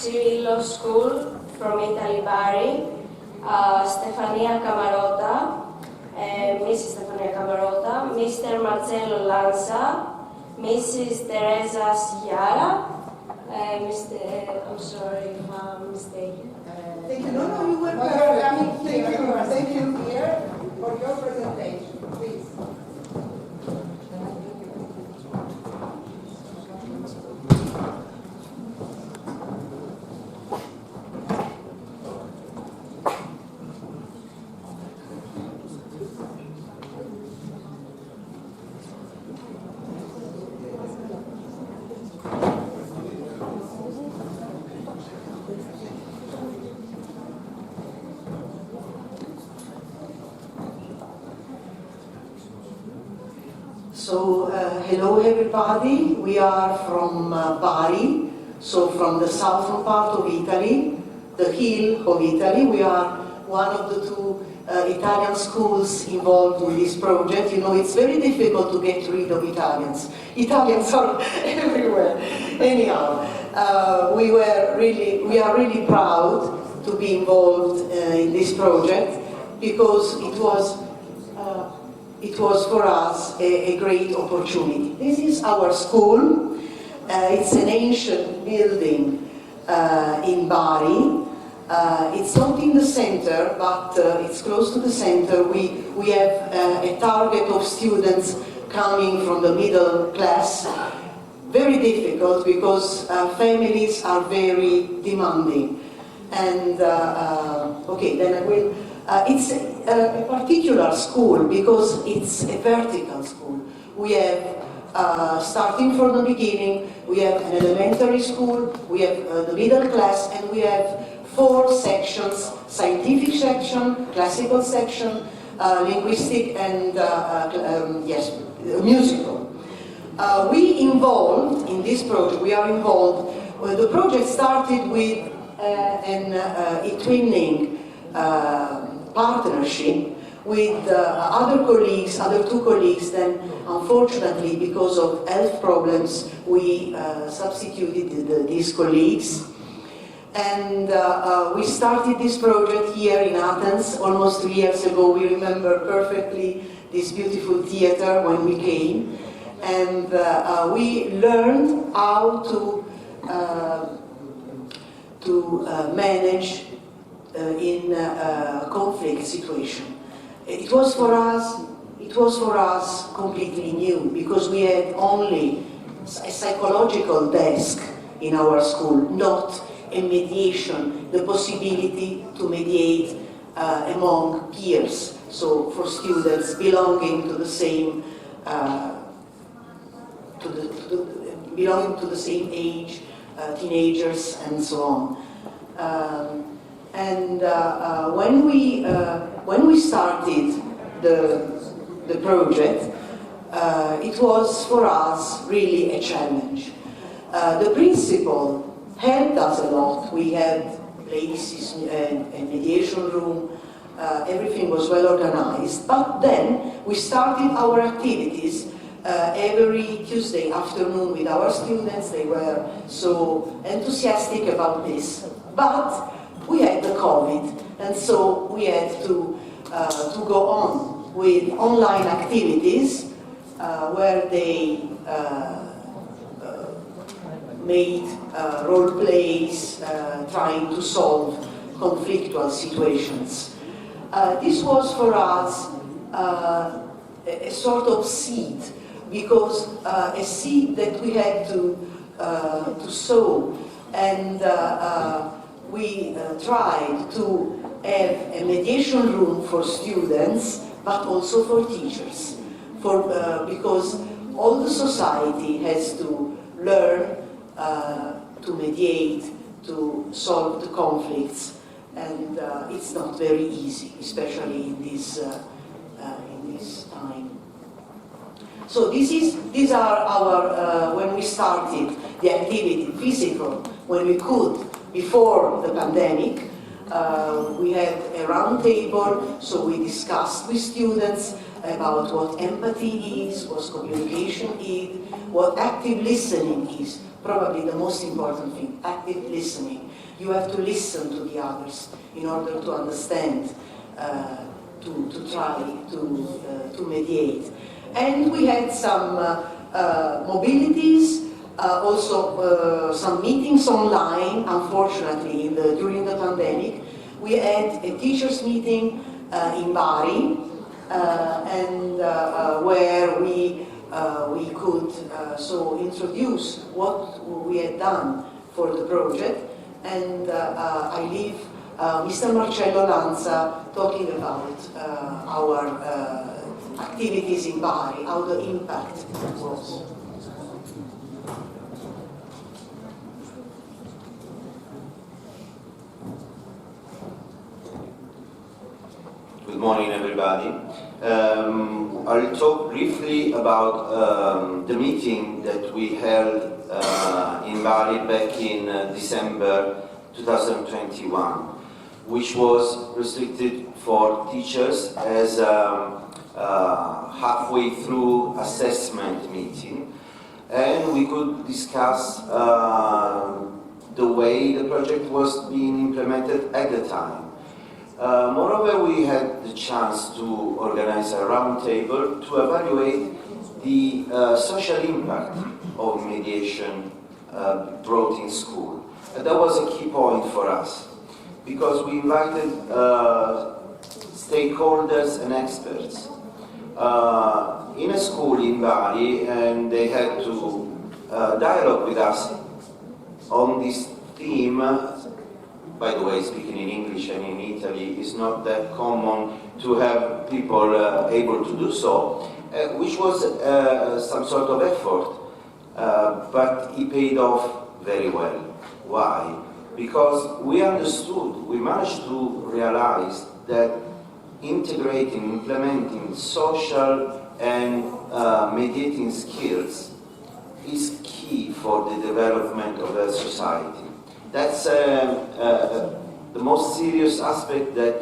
Cirillo School from Italy, Bari, Stefania Camarota, Mrs. Stefania Camarota, Mr. Marcello Lanza, Mrs. Teresa Sciara, I'm sorry if I'm mistaken. Thank you. No, you were perfect. Thank you here for your presentation, please. So, hello everybody, we are from Bari, so from the southern part of Italy, the hill of Italy. We are one of the two Italian schools involved with this project. You know, it's very difficult to get rid of Italians. Italians are everywhere. Anyhow, we are really proud to be involved in this project because it was for us a great opportunity. This is our school. It's an ancient building in Bari. It's not in the center, but it's close to the center. We have a target of students coming from the middle class. Very difficult because families are very demanding. And okay, then I will. It's a particular school because it's a vertical school. We have, starting from the beginning, we have an elementary school, we have the middle class, and we have 4 sections: scientific section, classical section, linguistic, and yes, musical. We involved in this project, we are involved, the project started with an e-twinning partnership with other colleagues, other 2 colleagues. Then unfortunately, because of health problems, we substituted these colleagues. And we started this project here in Athens almost 2 years ago. We remember perfectly this beautiful theater when we came. And we learned how to manage in a conflict situation. It was for us completely new because we had only a psychological desk in our school, not a mediation, the possibility to mediate among peers. So for students belonging to the same belonging to the same age, teenagers and so on. When we started the project, it was for us really a challenge. The principal helped us a lot. We had places, a mediation room, everything was well organized. But then we started our activities every Tuesday afternoon with our students. They were so enthusiastic about this. But we had the COVID, and so we had to go on with online activities where they made role plays, trying to solve conflictual situations. This was for us a sort of seed, because a seed that we had to sow, and we tried to have a mediation room for students, but also for teachers, because all the society has to learn to mediate, to solve the conflicts, and it's not very easy, especially in this time. So these are our, when we started the activity, physical, when we could, before the pandemic. We had a round table, so we discussed with students about what empathy is, what communication is, what active listening is, probably the most important thing, active listening. You have to listen to the others in order to understand, to try to mediate. And we had some mobilities, also some meetings online, unfortunately, during the pandemic. We had a teachers' meeting in Bari, and where we could so introduce what we had done for the project, and I leave Mr. Marcello Lanza talking about our activities in Bari, how the impact was. Good morning, everybody. I'll talk briefly about the meeting that we held in Bari back in December 2021, which was restricted for teachers as a halfway through assessment meeting, and we could discuss the way the project was being implemented at the time. Moreover, we had the chance to organize a roundtable to evaluate the social impact of mediation brought in school. And that was a key point for us, because we invited stakeholders and experts in a school in Bari, and they had to dialogue with us on this theme. By the way, speaking in English and in Italy is not that common to have people able to do so, which was some sort of effort, but it paid off very well. Why? Because we understood, we managed to realize that integrating, implementing social and mediating skills is key for the development of a society. That's the most serious aspect that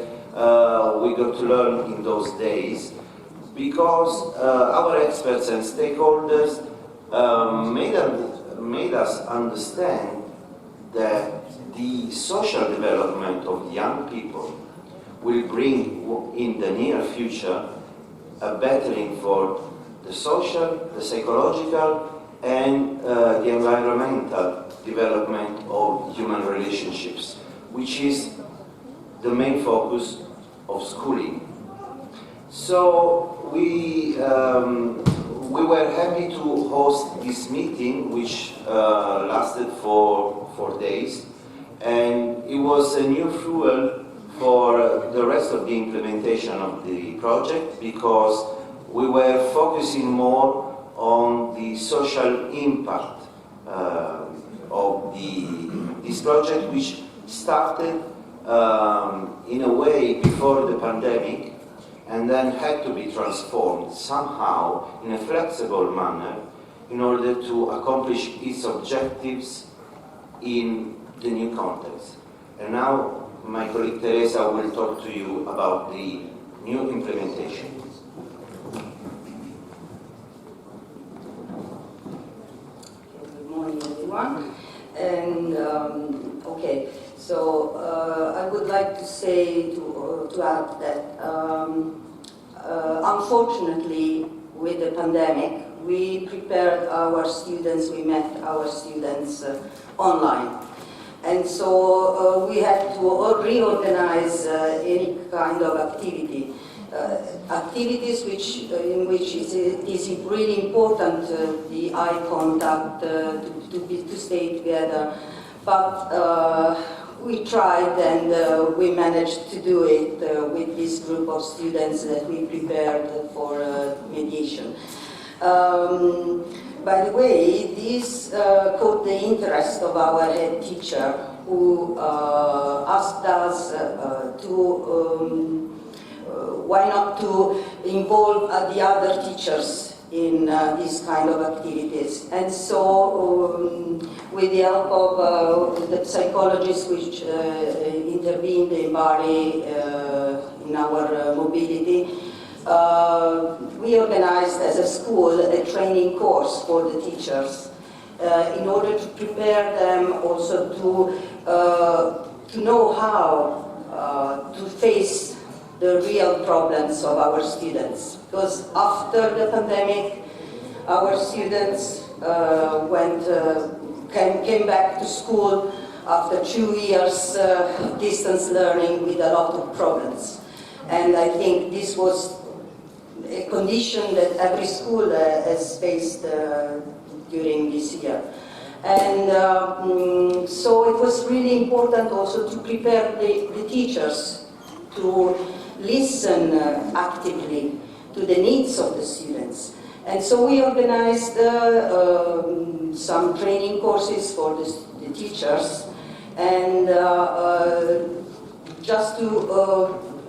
we got to learn in those days, because our experts and stakeholders made us understand that the social development of young people will bring in the near future a bettering for the social, the psychological, and the environmental development of human relationships, which is the main focus of schooling. So we were happy to host this meeting, which lasted for 4 days, and it was a new fuel for the rest of the implementation of the project, because we were focusing more on the social impact of this project, which started in a way before the pandemic, and then had to be transformed somehow in a flexible manner in order to accomplish its objectives in the new context. And now my colleague Teresa will talk to you about the new implementation. Good morning, everyone. And okay, so I would like to say to add that unfortunately, with the pandemic, we prepared our students, we met our students online. And so we had to reorganize any kind of activity. Activities in which it is really important the eye contact, to stay together. But we tried, and we managed to do it with this group of students that we prepared for mediation. By the way, this caught the interest of our head teacher, who asked us why not to involve the other teachers in these kind of activities. And so, with the help of the psychologists which intervened in Bari in our mobility, we organized as a school a training course for the teachers. in order to prepare them also to know how to face the real problems of our students. Because after the pandemic, our students came back to school after 2 years of distance learning with a lot of problems. And I think this was a condition that every school has faced during this year. And so it was really important also to prepare the teachers to listen actively to the needs of the students. And so we organized some training courses for the teachers, and just to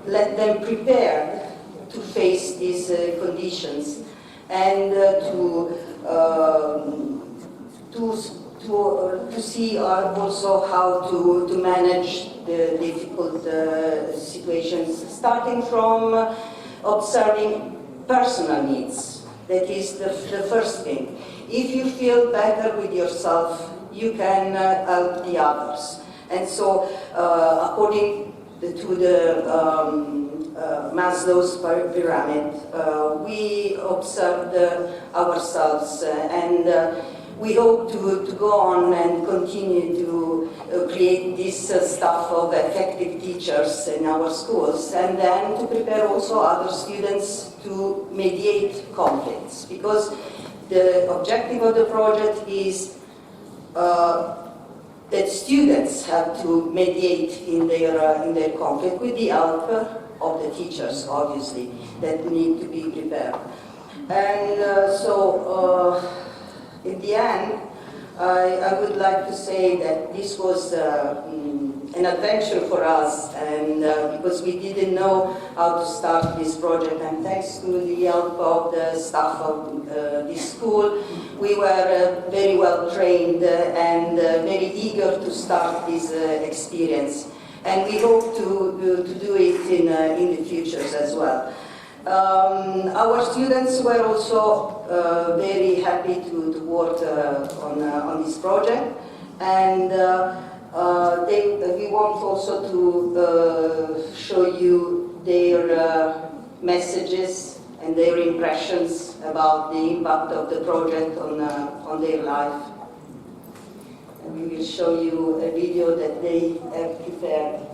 let them prepared to face these conditions, and to see also how to manage the difficult situations, starting from observing personal needs. That is the first thing. If you feel better with yourself, you can help the others. And so, according to the Maslow's pyramid, we observed ourselves, and we hope to go on and continue to create this stuff of effective teachers in our schools, and then to prepare also other students to mediate conflicts, because the objective of the project is that students have to mediate in their conflict with the help of the teachers, obviously, that need to be prepared. And so, in the end, I would like to say that this was an adventure for us, and because we didn't know how to start this project, and thanks to the help of the staff of this school, we were very well trained and very eager to start this experience. And we hope to do it in the futures as well. Our students were also very happy to work on this project, and we want also to show you their messages and their impressions about the impact of the project on their life. And we will show you a video that they have prepared.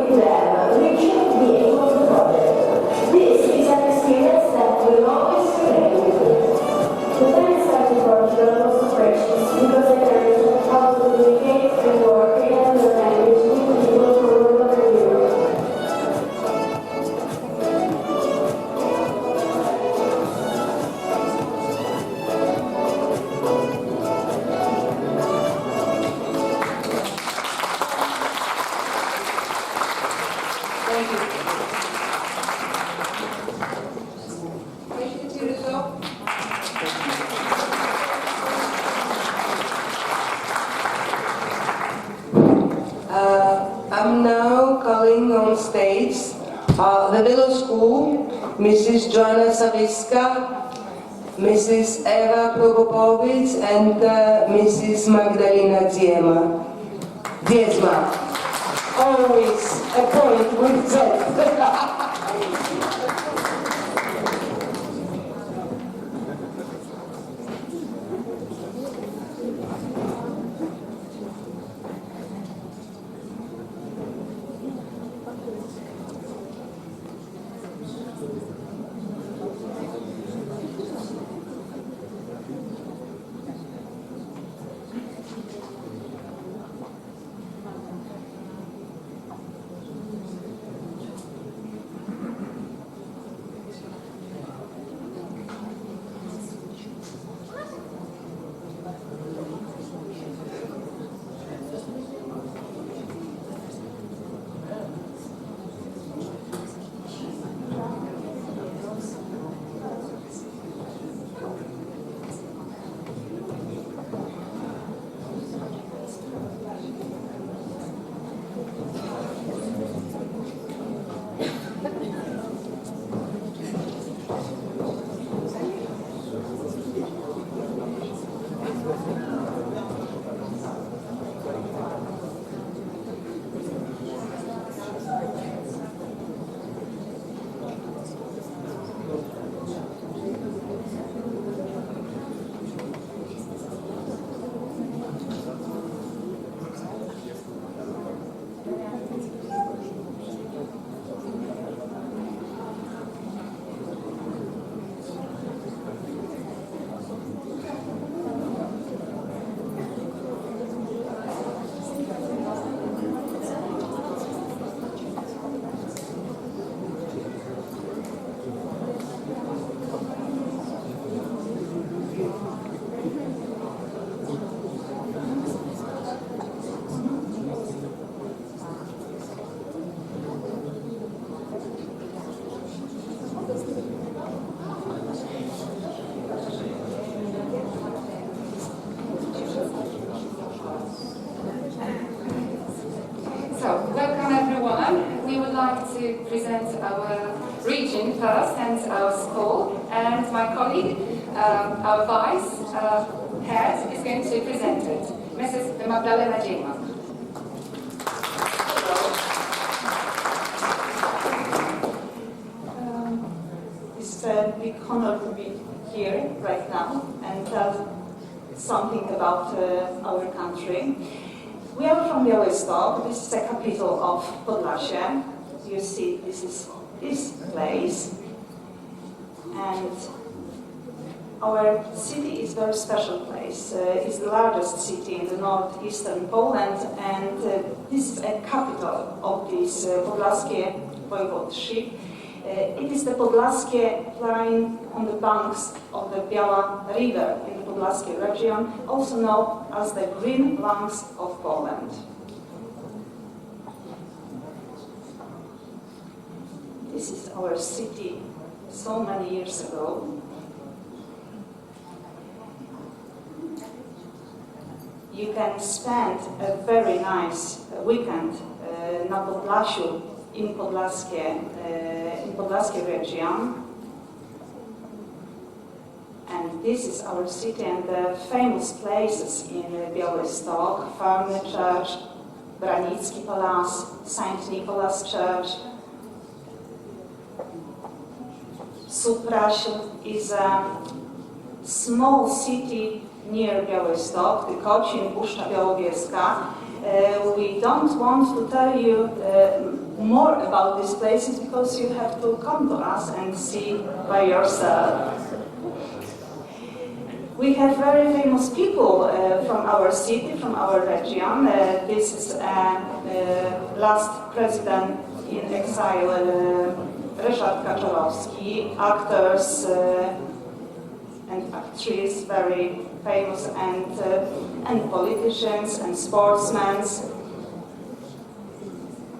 to them reaching the aim of the project. This is an experience that will always remain with me. The time I started Portugal was so precious because I learned how to communicate and work in another language with people from all over Europe. Thank you. I'm now calling on stage the middle school, Mrs. Joanna Saviska, Mrs. Eva Prokopovic, and Mrs. Magdalena Diezma. Always a point with Z. To present our region first and our school, and my colleague, our vice head, is going to present it, Mrs. Magdalena Diezma. It's a big honor to be here right now and tell something about our country. We are from Białystok. This is the capital of Podlasie. You see, this is this place, and our city is a very special place. It's the largest city in the northeastern Poland, and this is a capital of this Podlaskie voivodeship. It is the Podlaskie plain on the banks of the Biała River in the Podlaskie region, also known as the Green Lungs of Poland. This is our city so many years ago. You can spend a very nice weekend na Podlasiu in Podlaskie region. And this is our city and the famous places in Białystok, Farmy Church, Branicki Palace, St. Nicholas Church. Supraśl is a small city near Białystok, the Kocin, Puszcza Białowieska. We don't want to tell you more about these places because you have to come to us and see by yourself. We have very famous people from our city, from our region. This is last president in exile, Ryszard Kaczorowski, actors and actresses, very famous, and politicians and sportsmen.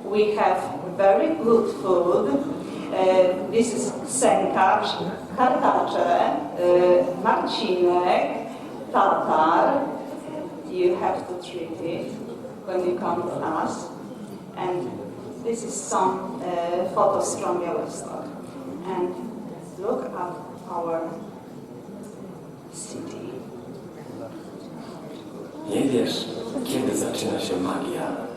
We have very good food. This is sękacz, kartacze, marcinek, tatar. You have to treat it when you come to us. And this is some photos from Białystok. And look at our city. Nie wiesz, kiedy zaczyna się magia.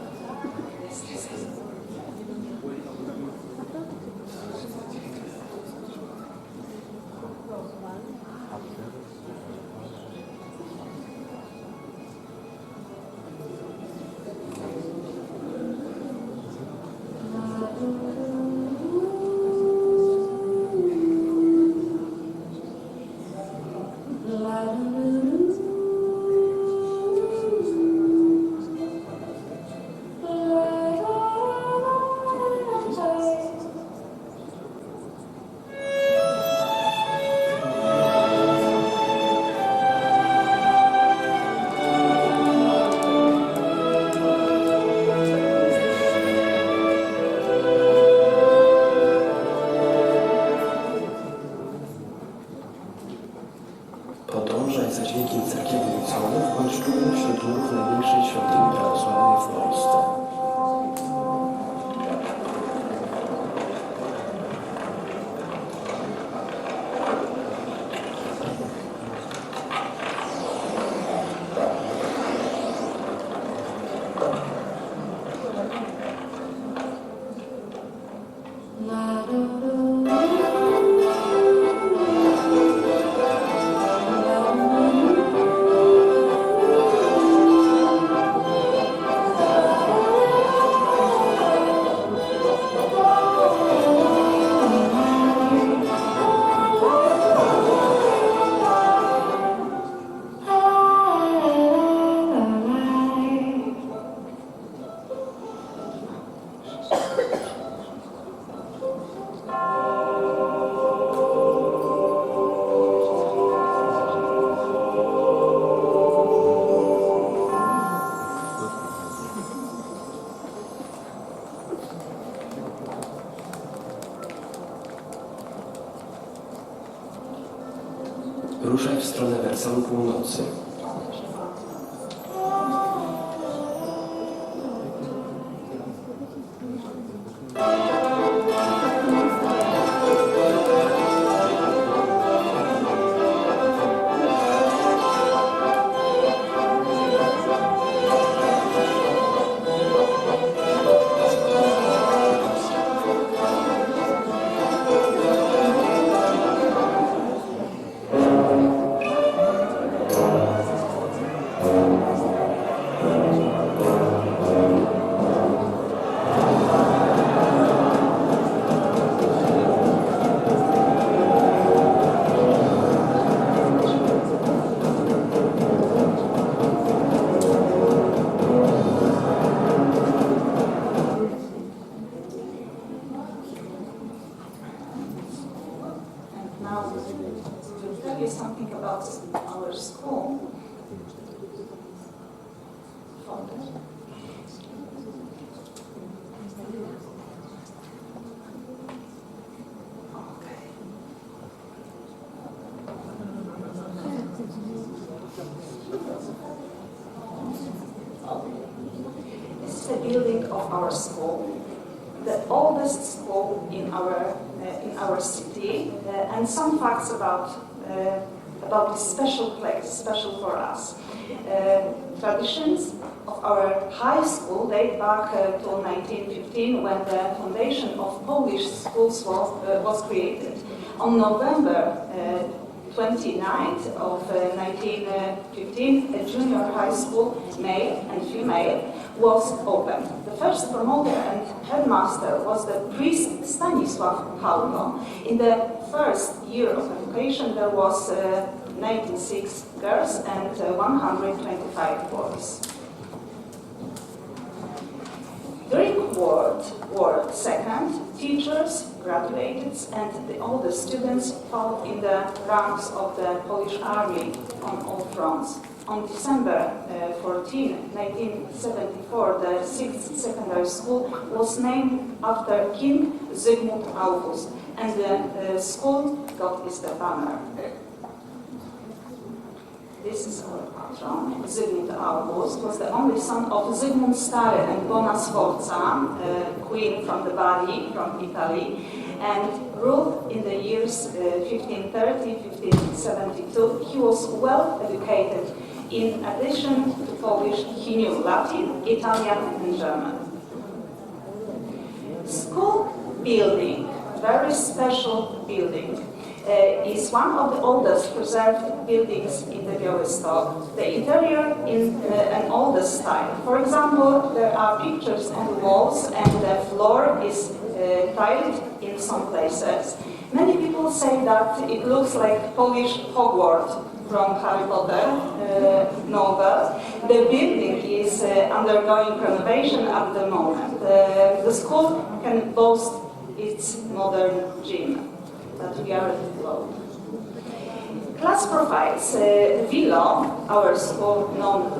Podążaj za dźwiękiem cerkiewnych dzwonów, bądź czujny wśród murów największej świątyni prawosławnej w Polsce. Ruszaj w stronę Wersalu Północy. To tell you something about our school. This is the building of our school, the oldest school in our city, and some facts about this special place, special for us. Traditions of our high school date back to 1915, when the foundation of Polish schools was created. On November 29th of 1915, a junior high school, male and female, was opened. The first promoter and head headmaster was the priest Stanisław Paulo. In the first year of education, there was 96 girls and 125 boys. During World War II, teachers, graduated, and the older students fought in the ranks of the Polish army on all fronts. On December 14, 1974, the 6th secondary school was named after King Zygmunt August, and the school got its banner. This is our patron. Zygmunt August was the only son of Zygmunt Stary and Bona Sforza, queen from the Bari, from Italy, and ruled in the years 1530-1572. He was well educated. In addition to Polish, he knew Latin, Italian, and German. School building, very special building, is one of the oldest preserved buildings in the Białystok. The interior in an older style. For example, there are pictures on the walls and the floor is tiled in some places. Many people say that it looks like Polish Hogwarts from Harry Potter novel. The building is undergoing renovation at the moment. The school can boast its modern gym that we are below. Class profiles. Vilo, our school known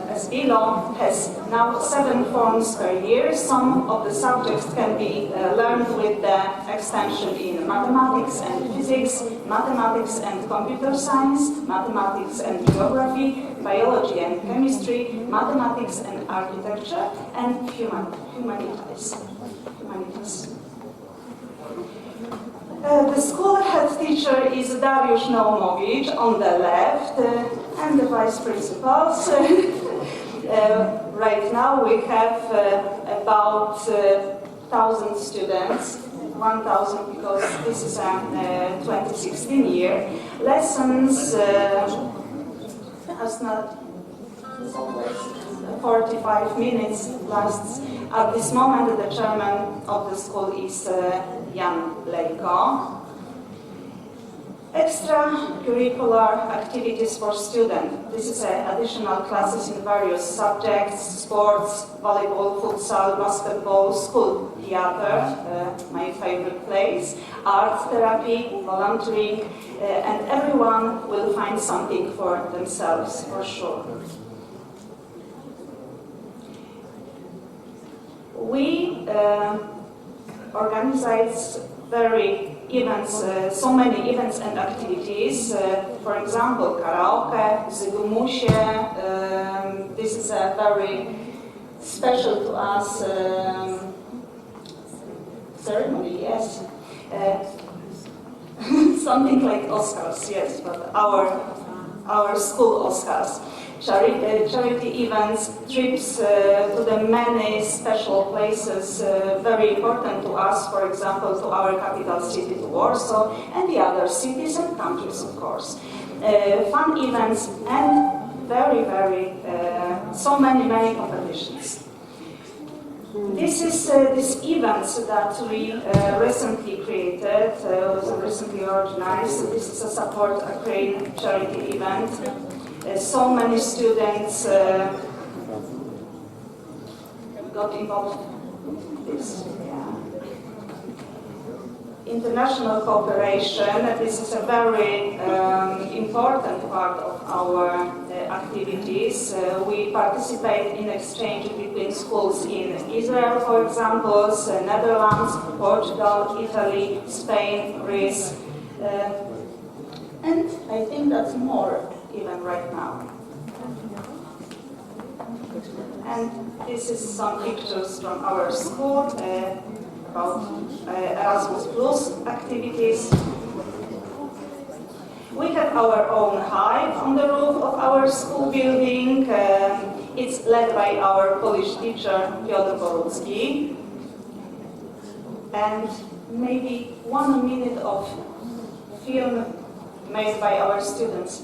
as Vilo, has now 7 forms per year. Some of the subjects can be learned with the extension in mathematics and physics, mathematics and computer science, mathematics and geography, biology and chemistry, mathematics and architecture, and humanities. The school head teacher is Dariusz Naumowicz on the left, and the vice principals. Right now we have about 1,000 students, 1,000 because this is a 2016 year. Lessons has not 45 minutes lasts. At this moment, the chairman of the school is Jan Lejko. Extracurricular activities for students. This is additional classes in various subjects: sports, volleyball, futsal, basketball, school theater, my favorite place, art therapy, volunteering, and everyone will find something for themselves, for sure. We organize so many events and activities. For example, karaoke, zygumusie. This is a very special to us ceremony. Yes, something like Oscars. Yes, but our school Oscars. Charity events, trips to the many special places, very important to us, for example, to our capital city, to Warsaw, and the other cities and countries, of course. Fun events and so many competitions. This is this event that we recently created, was recently organized. This is a Support Ukraine charity event. So many students got involved in this. Yeah. International cooperation, this is a very important part of our activities. We participate in exchange between schools in Israel, for example, Netherlands, Portugal, Italy, Spain, Greece, and I think that's more even right now. And this is some pictures from our school about Erasmus Plus activities. We have our own hive on the roof of our school building. It's led by our Polish teacher, Piotr Borucki. And maybe 1 minute of film made by our students.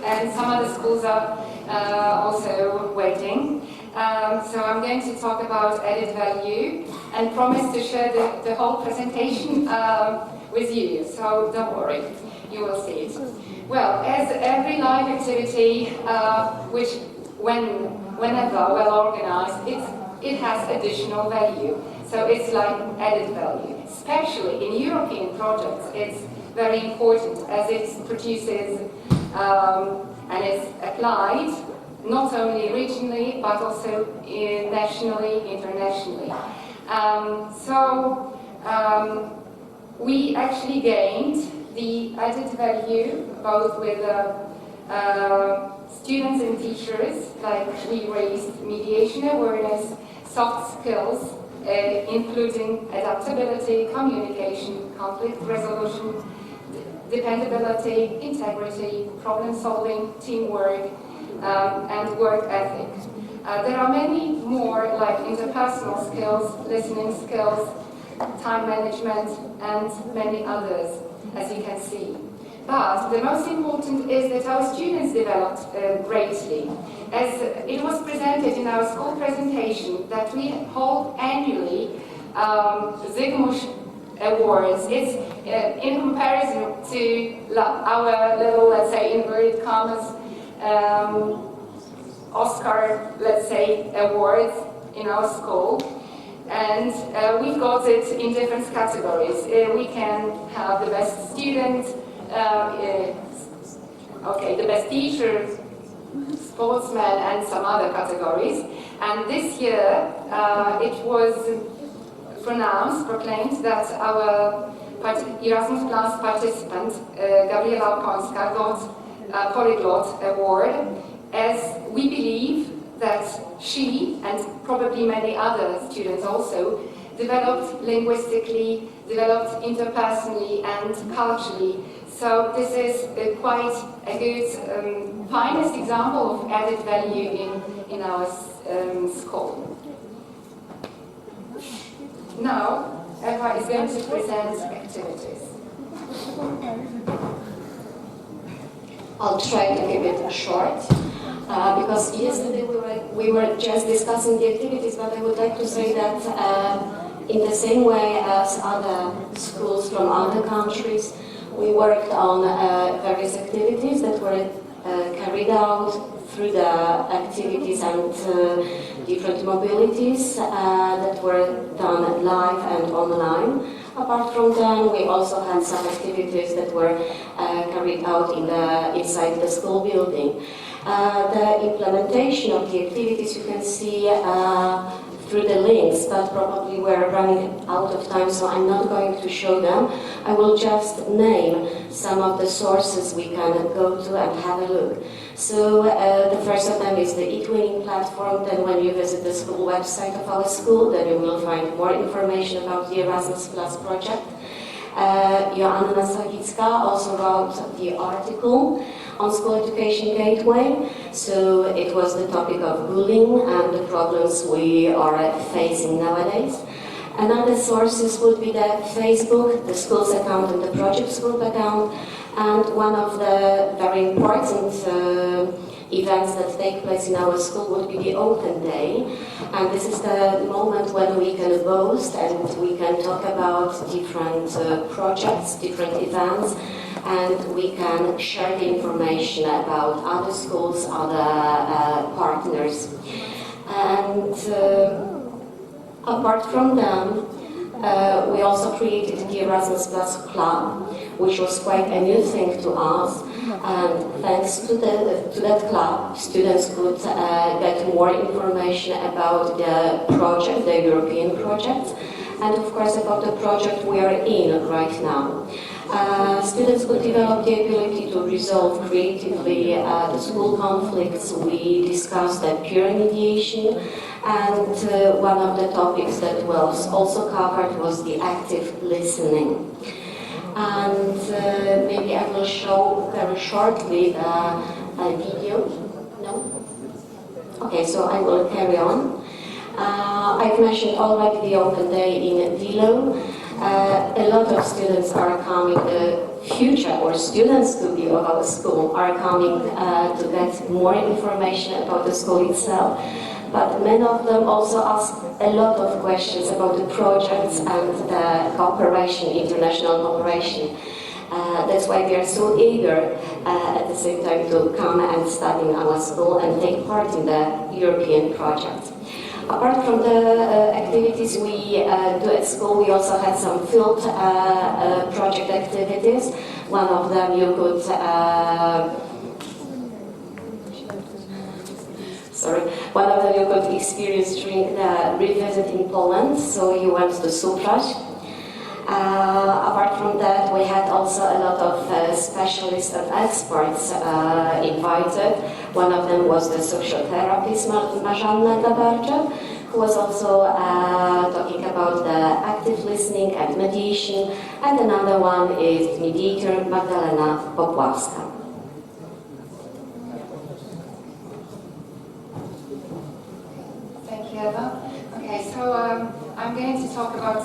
and some other schools are also waiting. So I'm going to talk about added value and promise to share the whole presentation with you, so don't worry, you will see it. Well, as every live activity, which whenever well organized, it has additional value. So it's like added value. Especially in European projects, it's very important as it produces and it's applied not only regionally but also nationally, internationally. We actually gained the added value both with students and teachers, like we raised mediation awareness, soft skills, including adaptability, communication, conflict resolution, dependability, integrity, problem solving, teamwork, and work ethic. There are many more, like interpersonal skills, listening skills, time management, and many others, as you can see. But the most important is that our students developed greatly. As it was presented in our school presentation, that we hold annually Zygmunt Awards. It's in comparison to our little, let's say, inverted commas, Oscar, let's say, awards in our school. And we've got it in different categories. We can have the best student, the best teacher, sportsman, and some other categories. And this year, it was proclaimed that our Erasmus Plus participant, Gabriela Okońska, got a Polyglot Award, as we believe that she, and probably many other students also, developed linguistically, developed interpersonally and culturally. So this is quite a good, finest example of added value in our school. Now, Eva is going to present activities. I'll try to keep it short, because yesterday we were just discussing the activities, but I would like to say that in the same way as other schools from other countries, we worked on various activities that were carried out through the activities and different mobilities that were done live and online. Apart from them, we also had some activities that were carried out inside the school building. The implementation of the activities you can see through the links, but probably we're running out of time, so I'm not going to show them. I will just name some of the sources we can go to and have a look. So the first of them is the eTwinning platform. Then when you visit the school website of our school, then you will find more information about the Erasmus Plus project. Joanna Nasowicka also wrote the article on School Education Gateway. So it was the topic of bullying and the problems we are facing nowadays. Another sources would be the Facebook, the school's account and the project's group account. And one of the very important events that take place in our school would be the Open Day. And this is the moment when we can boast and we can talk about different projects, different events, and we can share the information about other schools, other partners. And apart from them, we also created the Erasmus Plus Club, which was quite a new thing to us. And thanks to that club, students could get more information about the project, the European project, and of course about the project we are in right now. Students could develop the ability to resolve creatively the school conflicts. We discussed the peer mediation, and one of the topics that was also covered was the active listening. And maybe I will show very shortly the video. No? Okay, so I will carry on. I've mentioned already the Open Day in Dilo. A lot of students are coming. future or students to be of our school are coming to get more information about the school itself. But many of them also ask a lot of questions about the projects and the cooperation, international cooperation. That's why we are so eager at the same time to come and study in our school and take part in the European project. Apart from the activities we do at school, we also had some field project activities. One of them you could experience during the revisit in Poland, so you went to Suprash. Apart from that, we had also a lot of specialists and experts invited. One of them was the social therapist Marzanna Gabarczyk, who was also talking about the active listening and mediation, and another one is mediator Magdalena Popławska. Thank you, Eva. Okay, so I'm going to talk about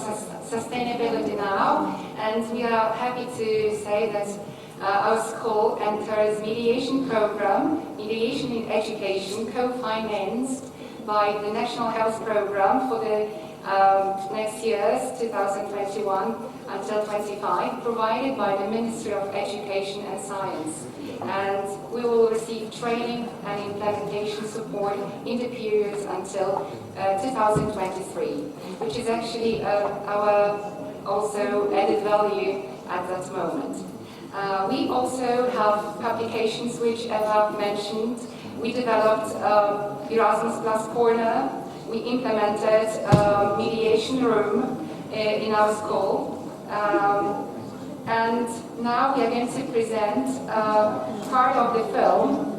sustainability now, and we are happy to say that our school enters mediation program, mediation in education, co-financed by the National Health Program for the next years, 2021 until 25, provided by the Ministry of Education and Science. And we will receive training and implementation support in the periods until 2023, which is actually our also added value at that moment. We also have publications which Eva mentioned. We developed Erasmus Plus Corner. We implemented a mediation room in our school. And now we are going to present part of the film.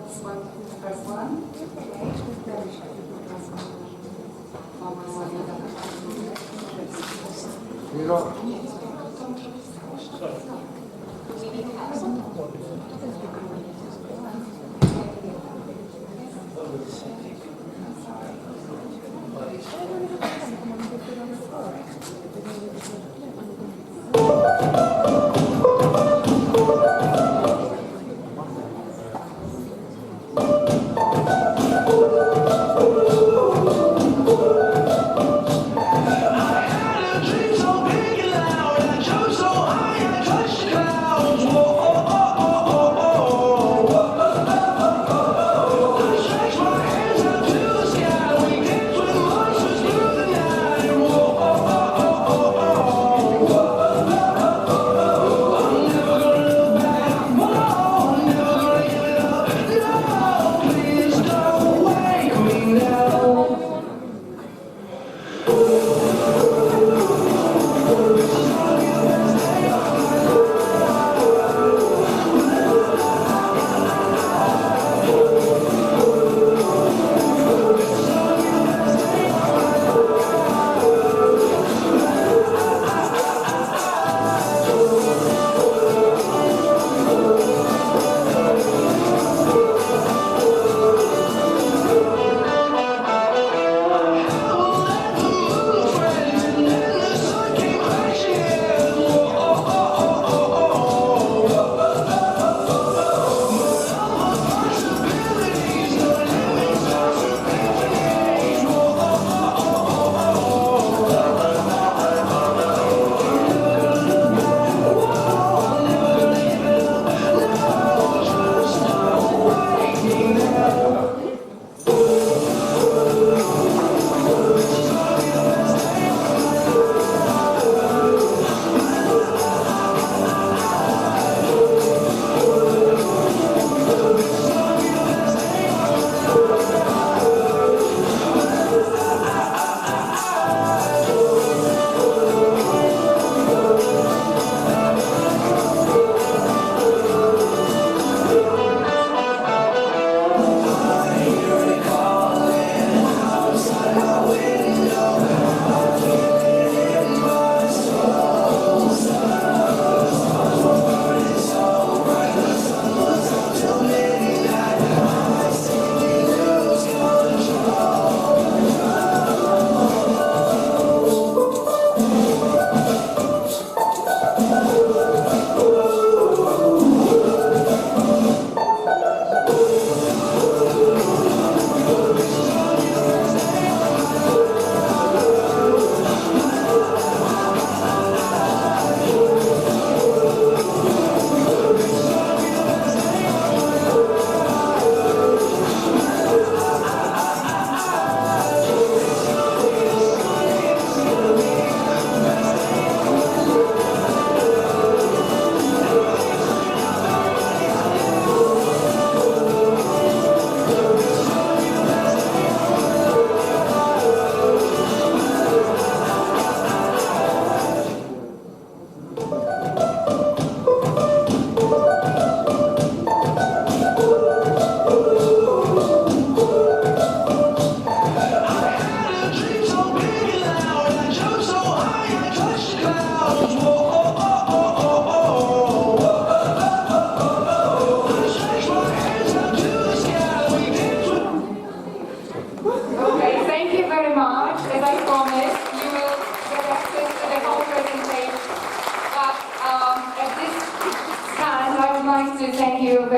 This one, the first one. Oh, oh, oh, oh, oh.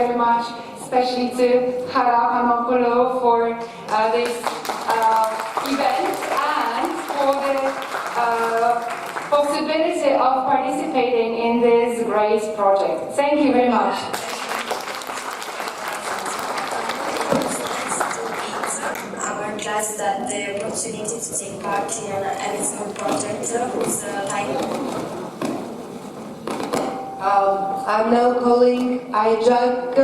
very much, especially to Hara Hanopoulou for this event and for the possibility of participating in this great project. Thank you very much. Our class that the opportunity to take part in an Erasmus project whose title. I'm now calling Isaac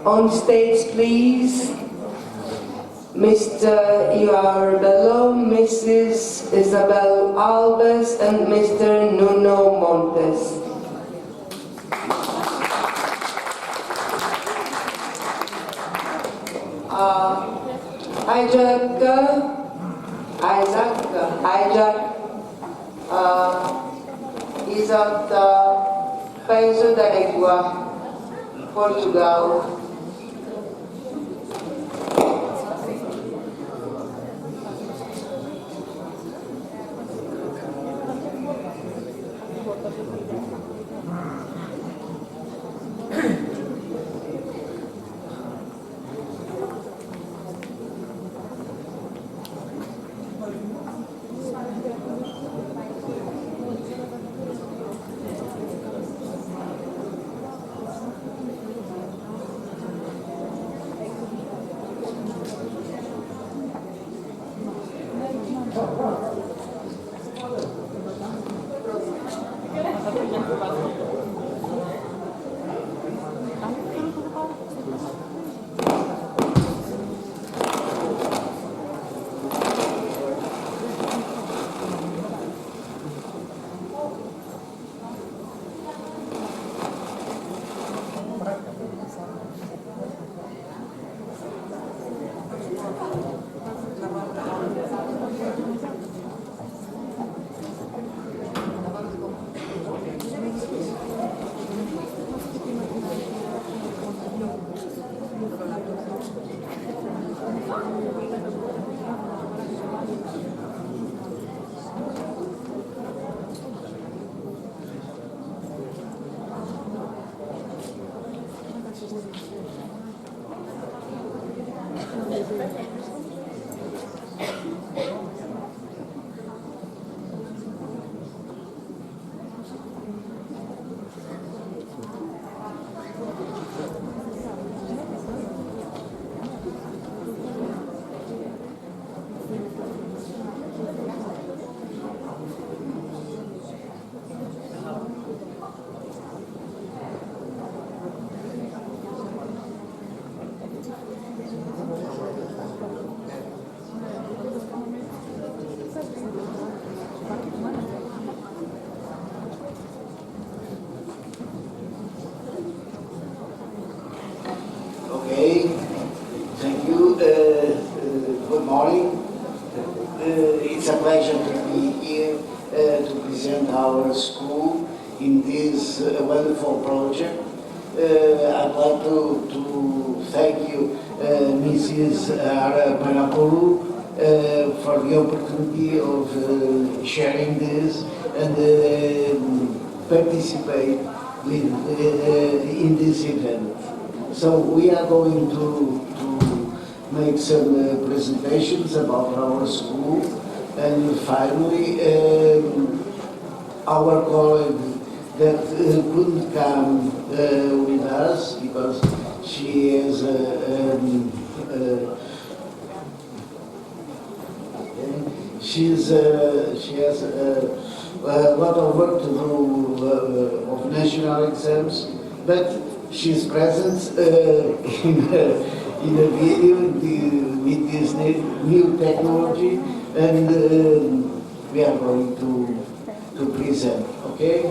on stage, please. Mr. Iarbello, Mrs. Isabel Alves, and Mr. Nuno Montes. Isaac is of the Países da Língua, Portugal. Okay, thank you. Good morning. It's a pleasure to be here to present our school in this wonderful project. I'd like to thank you, Mrs. Hanopoulou, for the opportunity of sharing this and participate in this event. So we are going to make some presentations about our school, and finally our colleague that couldn't come with us because she has she has a lot of work to do of national exams, but she's present in a video with this new technology, and we are going to present, okay?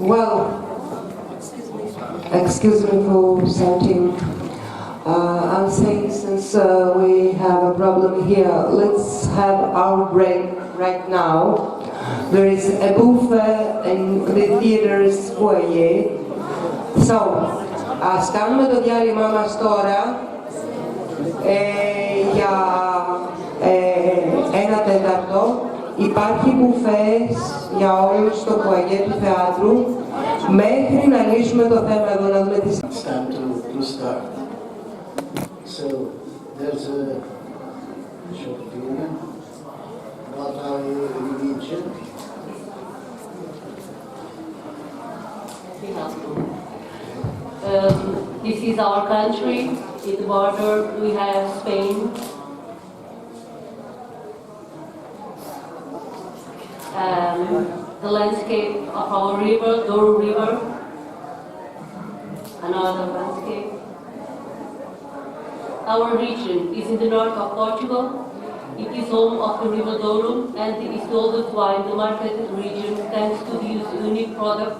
Well, excuse me for something. I'm saying since we have a problem here, let's have our break right now. There is a buffet in the theater's foyer. So, ας κάνουμε το διάλειμμα μας τώρα για 1/4. Υπάρχει μπουφές για όλους στο foyer του θεάτρου μέχρι να λύσουμε το θέμα εδώ, να δούμε τις... It's time to start. So there's a short film about our religion. This is our country. In the border we have Spain. The landscape of our river, Douro River, another landscape. Our region is in the north of Portugal. It is home of the River Douro and is the oldest wine marketed region thanks to this unique product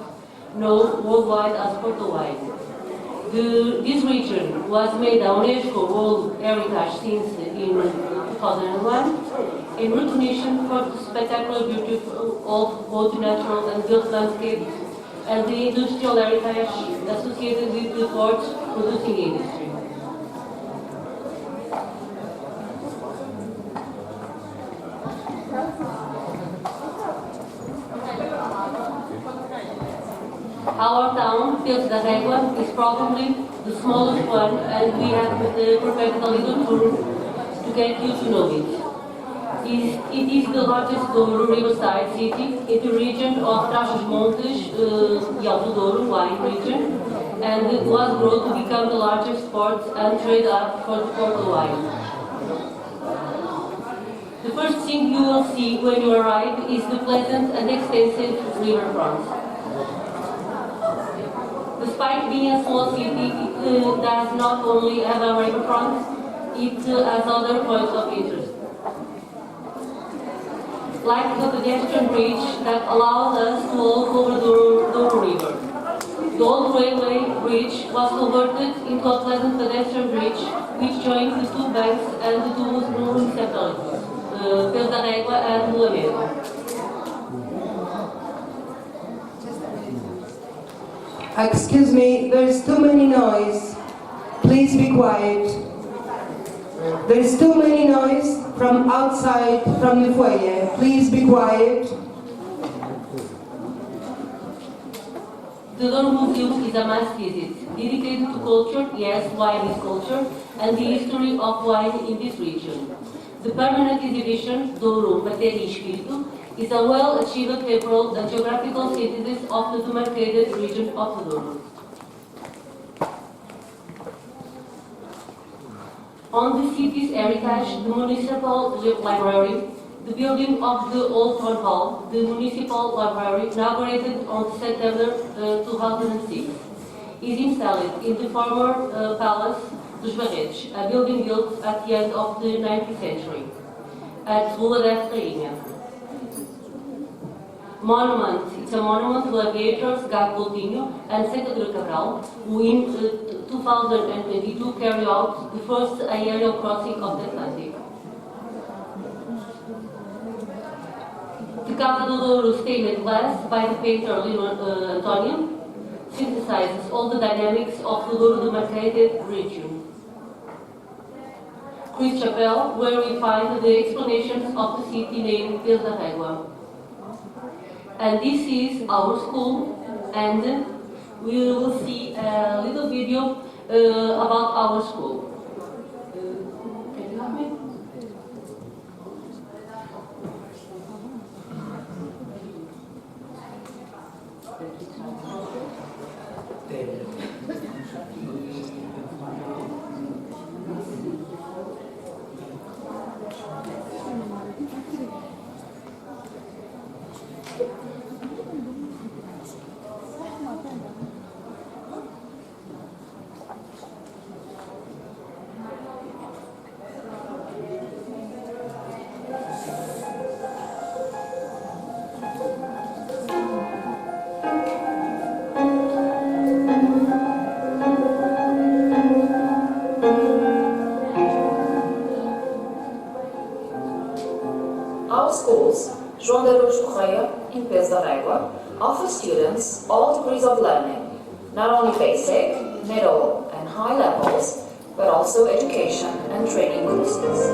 known worldwide as Porto wine. This region was made a UNESCO World Heritage since in 2001 in recognition for the spectacular beauty of both natural and built landscapes and the industrial heritage associated with the ports producing industry. Our town, Fios da Régua, is probably the smallest one, and we have prepared a little tour to get you to know it. It is the largest Douro riverside city in the region of Trás-os-Montes, Alto Douro wine region, and it was grown to become the largest port and trade hub for the Porto wine. The first thing you will see when you arrive is the pleasant and extensive riverfront. Despite being a small city, it does not only have a riverfront, it has other points of interest. Like the pedestrian bridge that allows us to walk over the Douro River. The old railway bridge was converted into a pleasant pedestrian bridge which joins the two banks and the two municipalities, Fios da Régua and Lamego. Excuse me, there's too many noise. Please be quiet. There's too many noise from outside, from the foyer. Please be quiet. The Douro Museum is a must visit, dedicated to culture, yes, wine is culture, and the history of wine in this region. The permanent exhibition, Douro, Matéria e Espírito, is a well-achieved temporal and geographical synthesis of the demarcated region of the Douro. On the city's heritage, the municipal library, the building of the old town hall, the municipal library, inaugurated on September 2006, is installed in the former Palace dos Barretos, a building built at the end of the 19th century, at Rua da Rainha. Monument. It's a monument to aviators Gago Coutinho and Secretary Cabral, who in 2022 carried out the first aerial crossing of the Atlantic. The Casa do Douro stained glass by the painter Lino Antonio synthesizes all the dynamics of the Douro demarcated region. Chris Chapelle, where we find the explanations of the city name Fios da Régua. And this is our school, and we will see a little video about our school. Can you help me? schools, João de Aruz Correia, in Peso da Régua, offers students all degrees of learning, not only basic, middle, and high levels, but also education and training courses.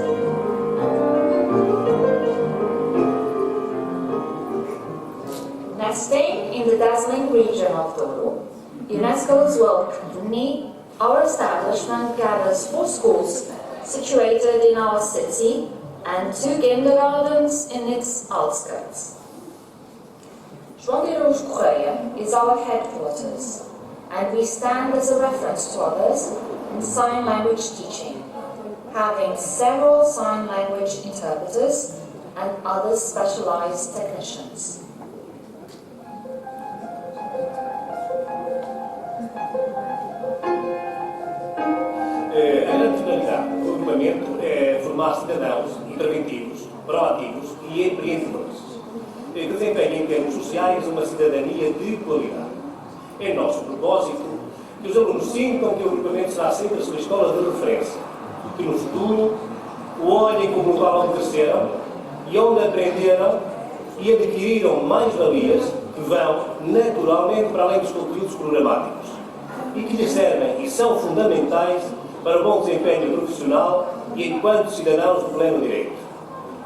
Nesting in the dazzling region of Douro, UNESCO's World Company, our establishment gathers 4 schools situated in our city and 2 kindergartens in its outskirts. João de Aruz Correia is our headquarters, and we stand as a reference to others in sign language teaching, having several sign language interpreters and other specialized technicians. A grande finalidade do agrupamento é formar cidadãos interventivos, proativos e empreendedores, que desempenhem em termos sociais uma cidadania de qualidade. É nosso propósito que os alunos sintam que o agrupamento será sempre a sua escola de referência, que no futuro o olhem como o qual onde cresceram e onde aprenderam e adquiriram mais-valias que vão naturalmente para além dos conteúdos programáticos e que lhes servem e são fundamentais para o bom desempenho profissional e enquanto cidadãos de pleno direito.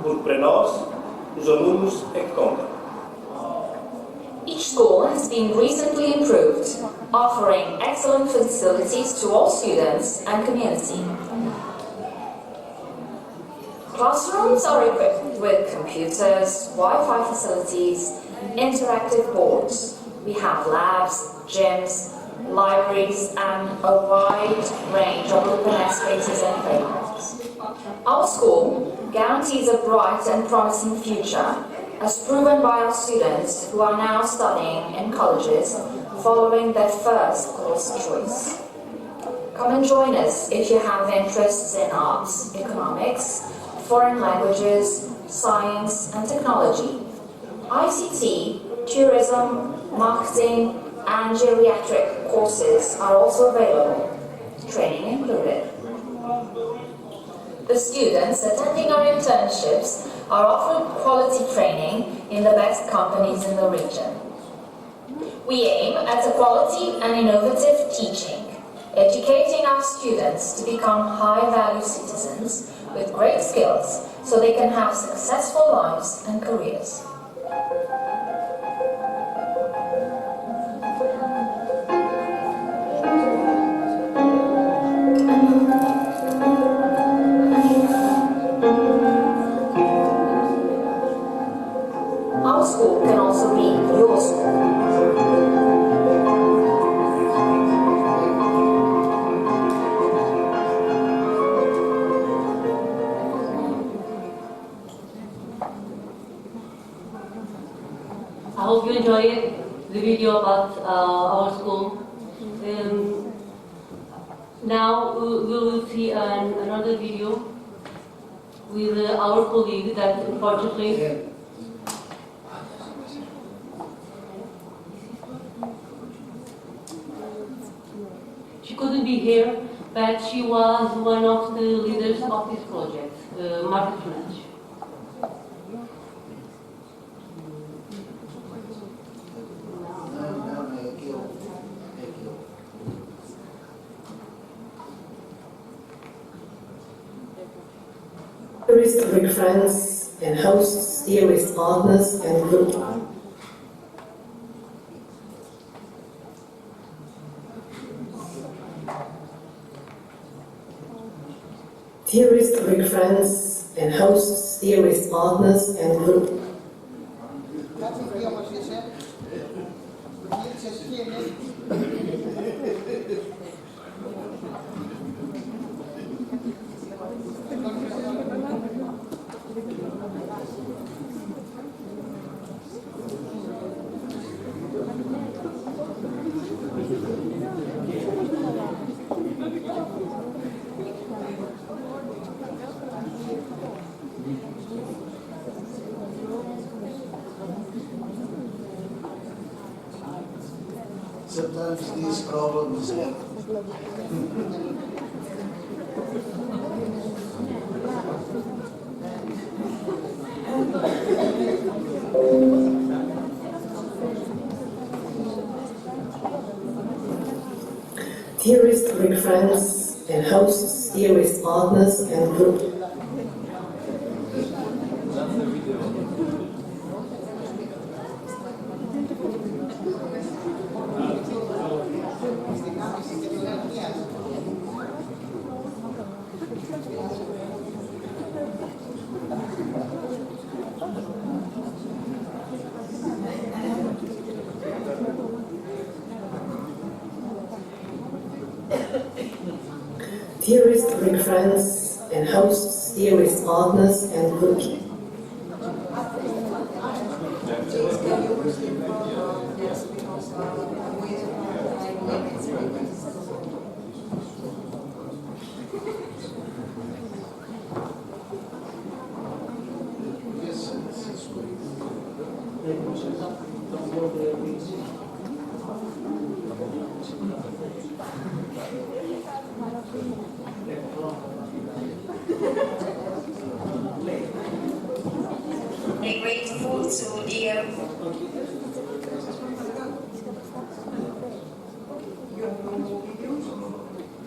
Porque para nós, os alunos é que contam. Each school has been recently improved, offering excellent facilities to all students and community. Classrooms are equipped with computers, Wi-Fi facilities, interactive boards. We have labs, gyms, libraries, and a wide range of open-air spaces and playgrounds. Our school guarantees a bright and promising future, as proven by our students who are now studying in colleges following their first course choice. Come and join us if you have interests in arts, economics, foreign languages, science and technology, ICT, tourism, marketing, and geriatric courses are also available, training included. The students attending our internships are offered quality training in the best companies in the region. We aim at a quality and innovative teaching, educating our students to become high-value citizens with great skills so they can have successful lives and careers. Our school can also be your school. I hope you enjoyed the video about our school. Now we will see another video with our colleague that unfortunately she couldn't be here, but she was one of the leaders of this project, Market French. Tourist friends and hosts, dearest partners and group. Dearest Greek friends and hosts, dearest partners and group. Sometimes these problems happen. Greek friends and hosts, dearest partners and group. Dearest Greek friends and hosts, dearest partners and group. We're grateful to dear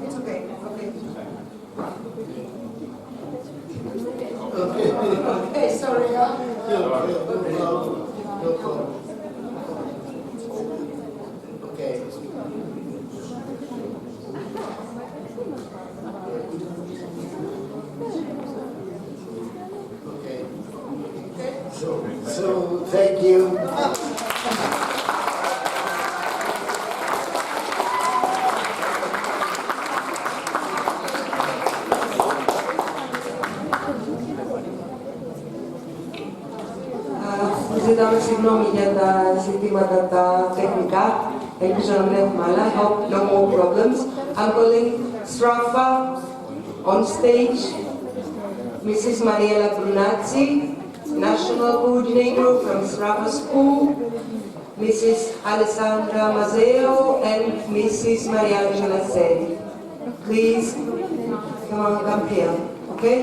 It's okay, Okay. okay, sorry, Okay. Okay. So thank you. Ζητάμε συγγνώμη για τα ζητήματα τα τεχνικά. Ελπίζω να μην έχουμε άλλα. No more problems. I'm calling Strafa on stage. Mrs. Mariela Brunazzi, National Coordinator from Strafa School. Mrs. Alessandra Mazzeo and Mrs. Mariela Giulicelli. Please come here, okay?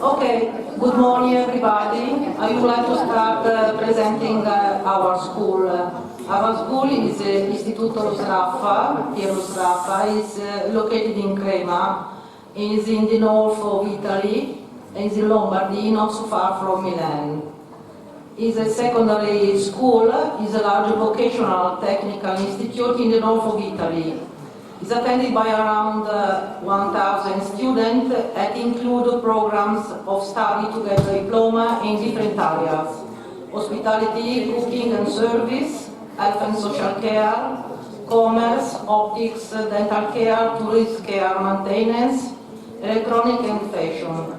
Okay, good morning everybody. I would like to start presenting our school. Our school is Istituto Lo Sraffa, Piero Sraffa, is located in Crema, is in the north of Italy, is in Lombardy, not so far from Milan. Is a secondary school, is a large vocational technical institute in the north of Italy. It's attended by around 1,000 students and include programs of study to get a diploma in different areas: hospitality, cooking and service, health and social care, commerce, optics, dental care, tourist care, maintenance, electronic and fashion.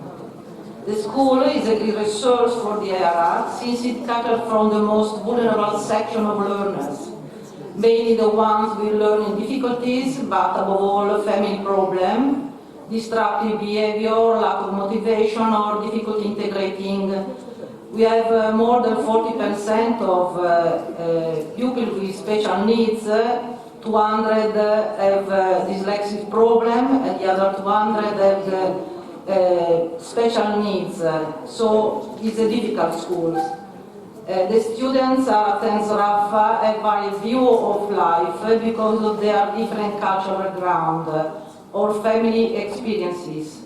The school is a great resource for the area since it caters from the most vulnerable section of learners, mainly the ones with learning difficulties, but above all family problems, disruptive behavior, lack of motivation or difficulty integrating. We have more than 40% of pupils with special needs. 200 have dyslexic problem and the other 200 have special needs, so it's a difficult school. The students attend Sraffa have various view of life because of their different cultural background or family experiences.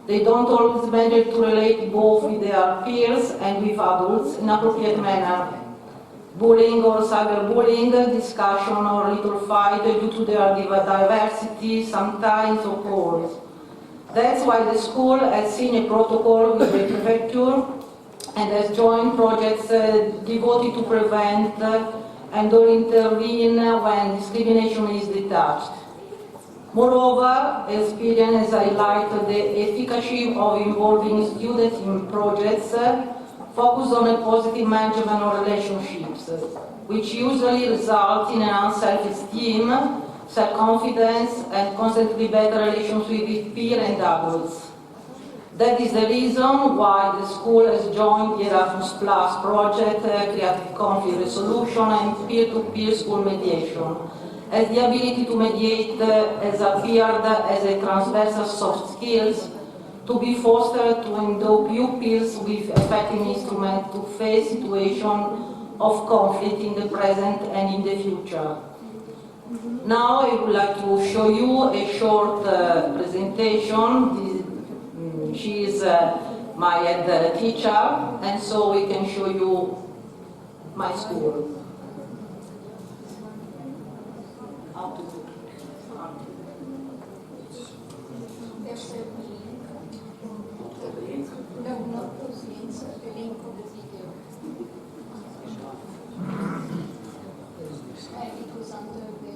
They don't always manage to relate both with their peers and with adults in an appropriate manner. Bullying or cyberbullying, discussion or little fight due to their diversity sometimes occurs. That's why the school has seen a protocol with the prefecture and has joined projects devoted to prevent and or intervene when discrimination is detected. Moreover, experience has highlighted the efficacy of involving students in projects focused on a positive management of relationships, which usually result in enhanced self-esteem, self-confidence and constantly better relations with peers and adults. That is the reason why the school has joined the Erasmus Plus project, creative conflict resolution and peer-to-peer school mediation, as the ability to mediate has appeared as a transversal soft skills to be fostered to endow pupils with effective instruments to face situations of conflict in the present and in the future. Now I would like to show you a short presentation. She is my head teacher, and so we can show you my school. How to do it. No, not those links, the link of the video. It was under the...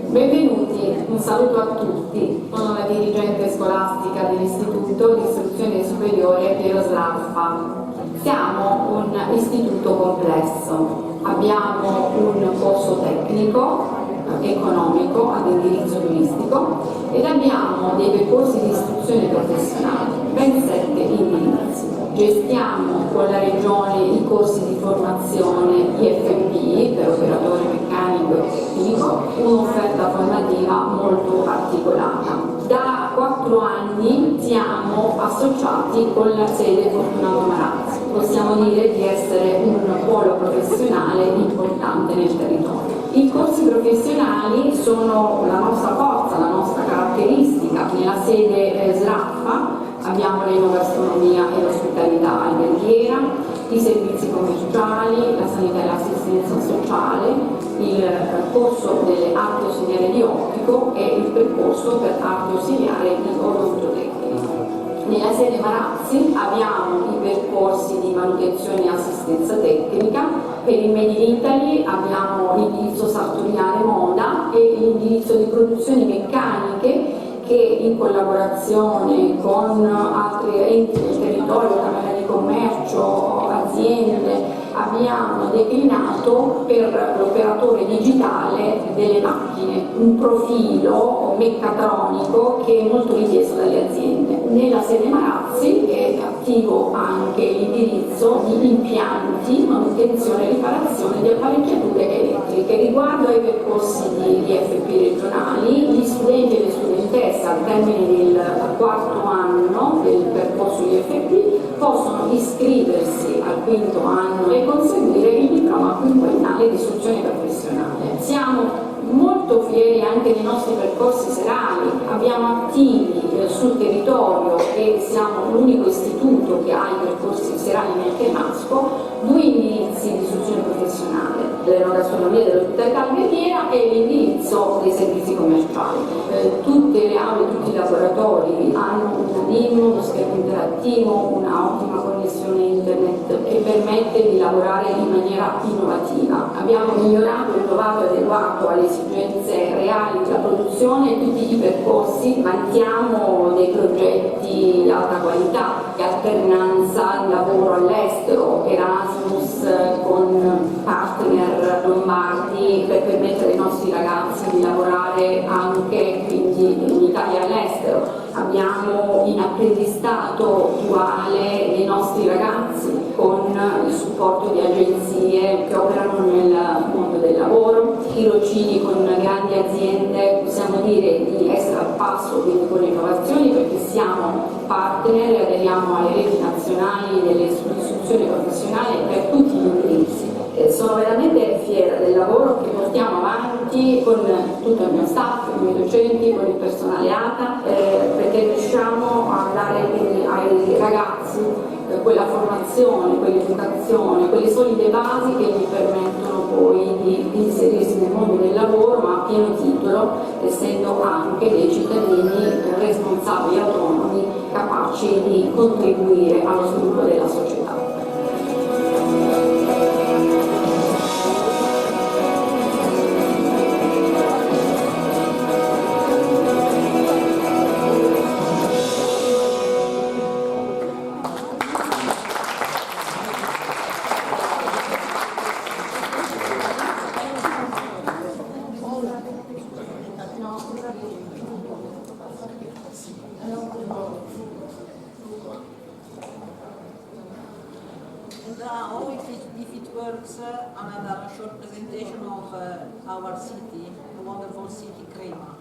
Benvenuti, un saluto a tutti. Sono la dirigente scolastica dell'Istituto di Istruzione Superiore Piero Sraffa. Siamo un istituto complesso. Abbiamo un corso tecnico, economico ad indirizzo turistico ed abbiamo dei percorsi di istruzione professionale, ben 7 indirizzi. Gestiamo con la Regione i corsi di formazione IFP per operatore meccanico e tecnico, un'offerta formativa molto articolata. Da 4 anni siamo associati con la sede Fortunato Marazzi. Possiamo dire di essere un polo professionale importante nel territorio. I corsi professionali sono la nostra forza, la nostra caratteristica. Nella sede Sraffa abbiamo l'enogastronomia e l'ospitalità alberghiera, i servizi commerciali, la sanità e l'assistenza sociale, il corso delle arti ausiliari di ottico e il percorso per arti ausiliari di odontotecnica. Nella sede Marazzi abbiamo i percorsi di manutenzione e assistenza tecnica, per il Made in Italy abbiamo l'indirizzo sartoriale moda e l'indirizzo di produzioni meccaniche che in collaborazione con altri enti del territorio, Camera di Commercio, aziende, abbiamo declinato per l'operatore digitale delle macchine, un profilo meccatronico che è molto richiesto dalle aziende. Nella sede Marazzi è attivo anche l'indirizzo di impianti, manutenzione e riparazione di apparecchiature elettriche. Riguardo ai percorsi di IFP regionali, gli studenti e le studentesse al termine del 4º anno del percorso IFP possono iscriversi al 5º anno e conseguire il diploma quinquennale di istruzione professionale. Siamo molto fieri anche dei nostri percorsi serali, abbiamo attivi sul territorio e siamo l'unico istituto che ha i percorsi serali nel Cremasco, 2 indirizzi di istruzione professionale, l'enogastronomia dell'ospitalità alberghiera e l'indirizzo dei servizi commerciali. Tutte le aule, tutti i laboratori hanno un NIM, uno schermo interattivo, una ottima connessione internet che permette di lavorare in maniera innovativa. Abbiamo migliorato, innovato e adeguato alle esigenze reali della produzione e tutti i percorsi. Vantiamo dei progetti di alta qualità, di alternanza, di lavoro all'estero, Erasmus con partner lombardi per permettere ai nostri ragazzi di lavorare anche quindi in Italia e all'estero. Abbiamo in apprendistato duale dei nostri ragazzi con il supporto di agenzie che operano nel mondo del lavoro, tirocini con grandi aziende, possiamo dire di essere al passo quindi con le innovazioni perché siamo partner e aderiamo alle reti nazionali dell'istruzione professionale per tutti gli indirizzi. Sono veramente fiera del lavoro che portiamo avanti con tutto il mio staff, i miei docenti, con il personale ATA, perché riusciamo a dare quindi ai ragazzi quella formazione, quell'educazione, quelle solide basi che gli permettono poi di inserirsi nel mondo del lavoro ma a pieno titolo, essendo anche dei cittadini responsabili, autonomi, capaci di contribuire allo sviluppo della società. afterwards another short presentation of our city, the wonderful city Crema.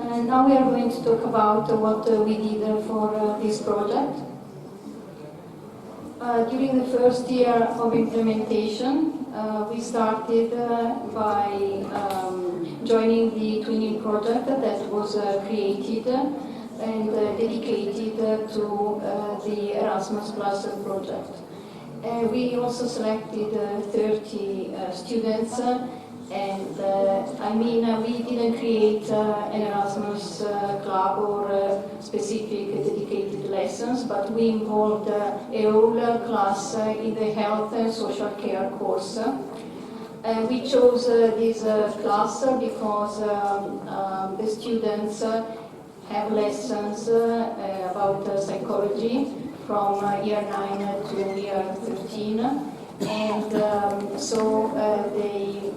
And now we are going to talk about what we did for this project. During the first year of implementation, we started by joining the twinning project that was created and dedicated to the Erasmus Plus project. We also selected 30 students, and we didn't create an Erasmus club or specific dedicated lessons, but we involved a whole class in the health and social care course. We chose this class because the students have lessons about psychology from year 9 to year 13, and so they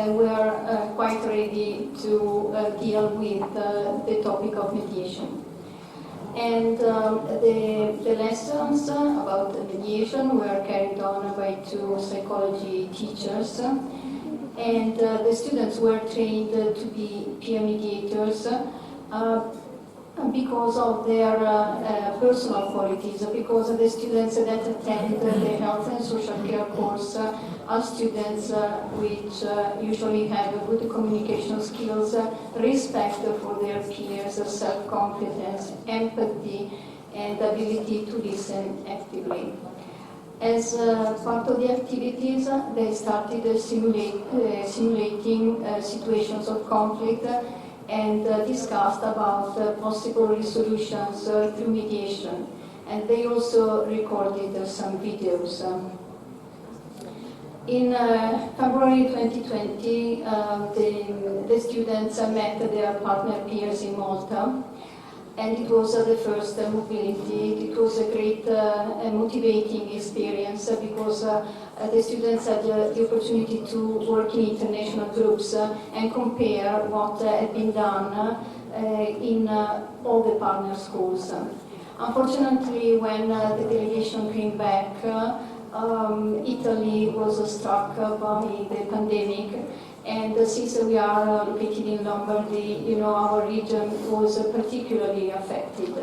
were quite ready to deal with the topic of mediation. And the lessons about mediation were carried on by 2 psychology teachers. And the students were trained to be peer mediators because of their personal qualities, because the students that attend the health and social care course are students which usually have good communication skills, respect for their peers, self-confidence, empathy, and ability to listen actively. As part of the activities, they started simulating situations of conflict and discussed about possible resolutions through mediation. And they also recorded some videos. In February 2020, the students met their partner peers in Malta, and it was the first mobility. It was a great and motivating experience because the students had the opportunity to work in international groups and compare what had been done in all the partner schools. Unfortunately, when the delegation came back, Italy was struck by the pandemic, and since we are located in Lombardy, our region was particularly affected.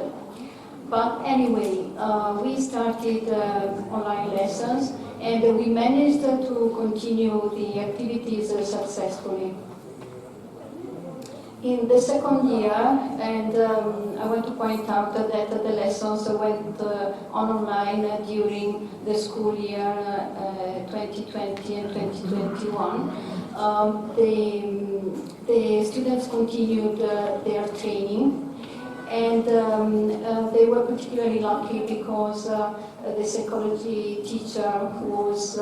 But anyway, we started online lessons, and we managed to continue the activities successfully. In the second year, and I want to point out that the lessons went on online during the school year 2020 and 2021. The students continued their training, and they were particularly lucky because the psychology teacher was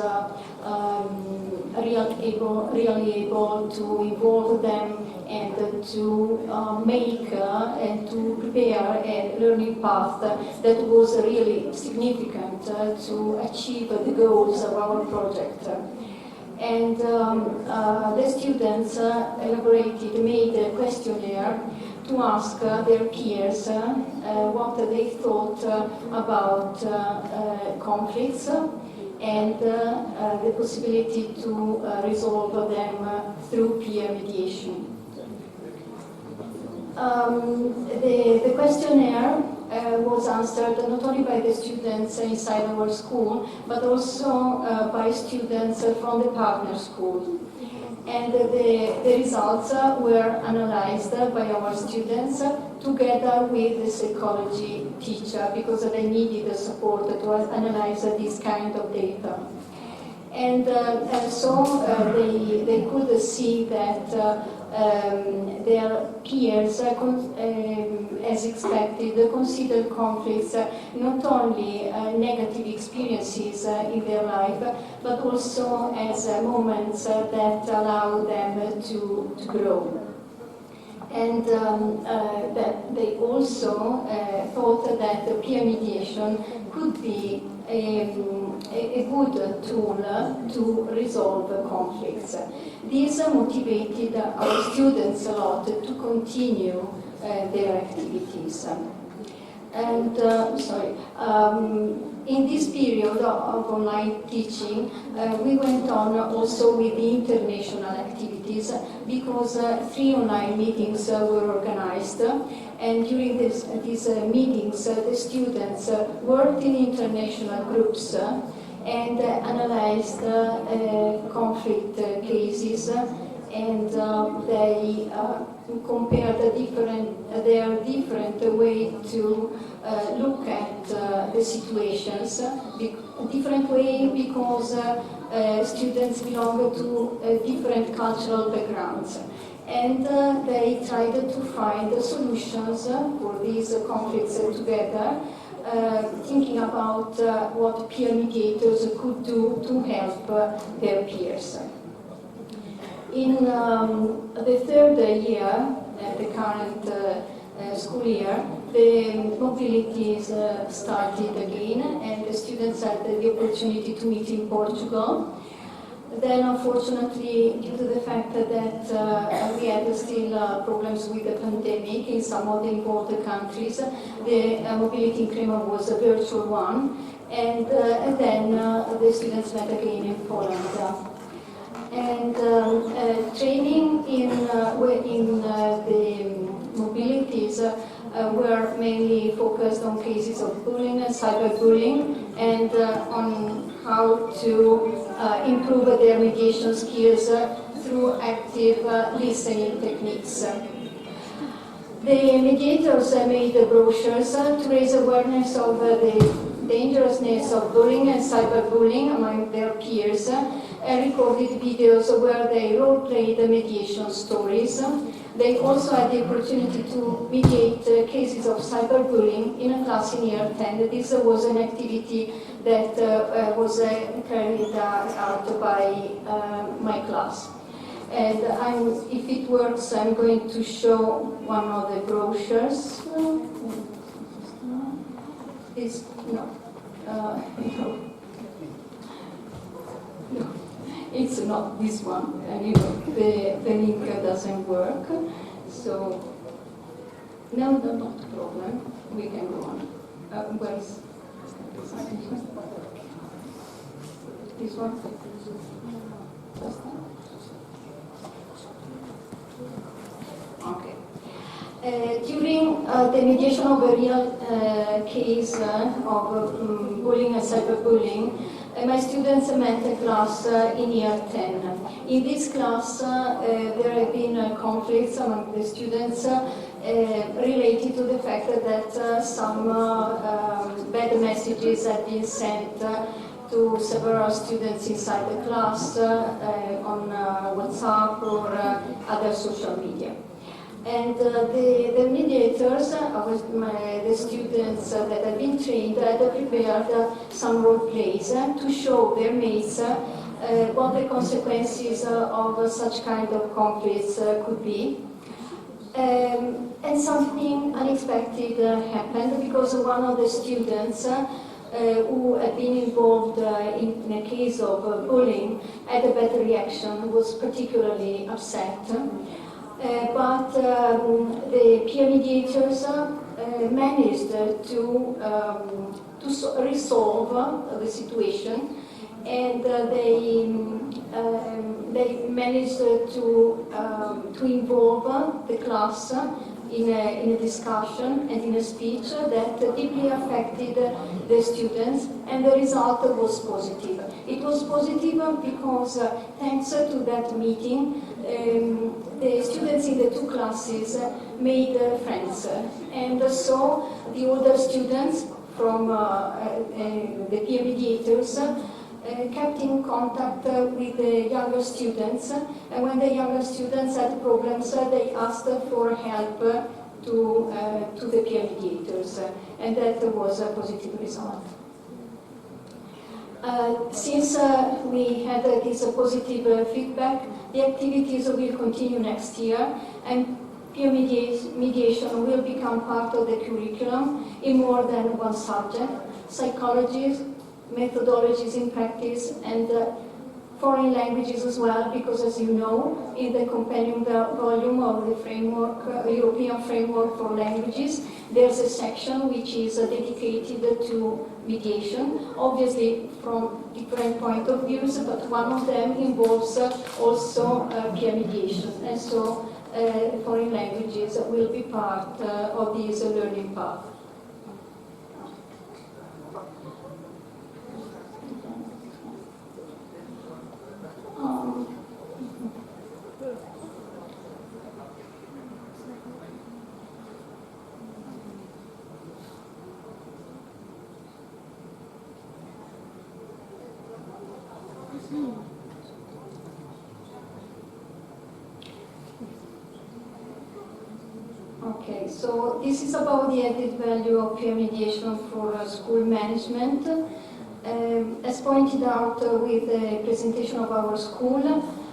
really able to involve them and to make and to prepare a learning path that was really significant to achieve the goals of our project. And the students made a questionnaire to ask their peers what they thought about conflicts and the possibility to resolve them through peer mediation. The questionnaire was answered not only by the students inside our school, but also by students from the partner school. And the results were analyzed by our students together with the psychology teacher, because they needed support to analyze this kind of data. And so they could see that their peers, as expected, consider conflicts not only negative experiences in their life, but also as moments that allow them to grow. And that they also thought that peer mediation could be a good tool to resolve conflicts. This motivated our students a lot to continue their activities. And in this period of online teaching, we went on also with the international activities, because 3 online meetings were organized, and during these meetings the students worked in international groups and analyzed conflict cases, and they compared their different way to look at the situations, different way because students belong to different cultural backgrounds. And they tried to find solutions for these conflicts together, thinking about what peer mediators could do to help their peers. In the 3rd year, the current school year, the mobilities started again, and the students had the opportunity to meet in Portugal. Then, unfortunately, due to the fact that we had still problems with the pandemic in some of the important countries, the mobility increment was a virtual one, and then the students met again in Poland. And training in the mobilities were mainly focused on cases of bullying and cyberbullying, and on how to improve their mediation skills through active listening techniques. The mediators made the brochures to raise awareness of the dangerousness of bullying and cyberbullying among their peers, and recorded videos where they role-played the mediation stories. They also had the opportunity to mediate cases of cyberbullying in a class in year 10. This was an activity that was carried out by my class. And if it works, I'm going to show one of the brochures. This, no. No. No. It's not this one. Anyway, the link doesn't work. So, no, not a problem. We can go on. Where is this one? Just that? Okay. During the mediation of a real case of bullying and cyberbullying, my students met a class in year 10. In this class, there have been conflicts among the students related to the fact that some bad messages had been sent to several students inside the class on WhatsApp or other social media. And the mediators, the students that have been trained, had prepared some role plays to show their mates what the consequences of such kind of conflicts could be. And something unexpected happened, because one of the students who had been involved in a case of bullying had a bad reaction, was particularly upset. But the peer mediators managed to resolve the situation, and they managed to involve the class in a discussion and in a speech that deeply affected the students, and the result was positive. It was positive because thanks to that meeting, the students in the two classes made friends, and so the older students from the peer mediators kept in contact with the younger students, and when the younger students had problems, they asked for help to the peer mediators, and that was a positive result. Since we had this positive feedback, the activities will continue next year, and peer mediation will become part of the curriculum in more than one subject: psychology, methodologies in practice, and foreign languages as well, because as you know, in the companion volume of the framework, European Framework for Languages, there's a section which is dedicated to mediation, obviously from different point of views, but one of them involves also peer mediation, and so foreign languages will be part of this learning path. Okay, so this is about the added value of peer mediation for school management. As pointed out with the presentation of our school,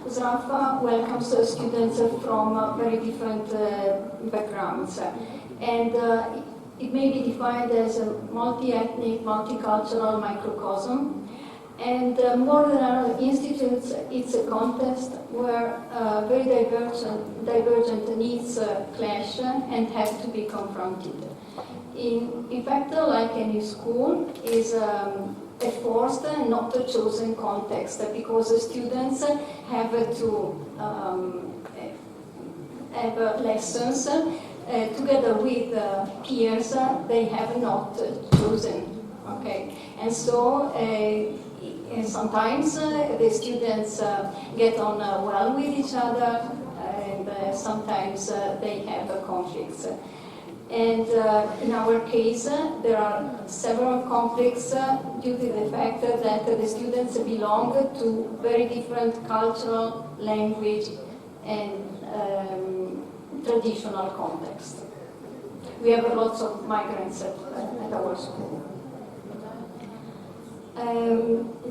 SRAFA welcomes students from very different backgrounds, and it may be defined as a multi-ethnic, multicultural microcosm. And more than other institutes, it's a context where very divergent needs clash and have to be confronted. In fact, like any school, is a forced and not a chosen context, because the students have to have lessons together with peers they have not chosen. Okay, and so sometimes the students get on well with each other, and sometimes they have conflicts. And in our case, there are several conflicts due to the fact that the students belong to very different cultural, language, and traditional context. We have lots of migrants at our school.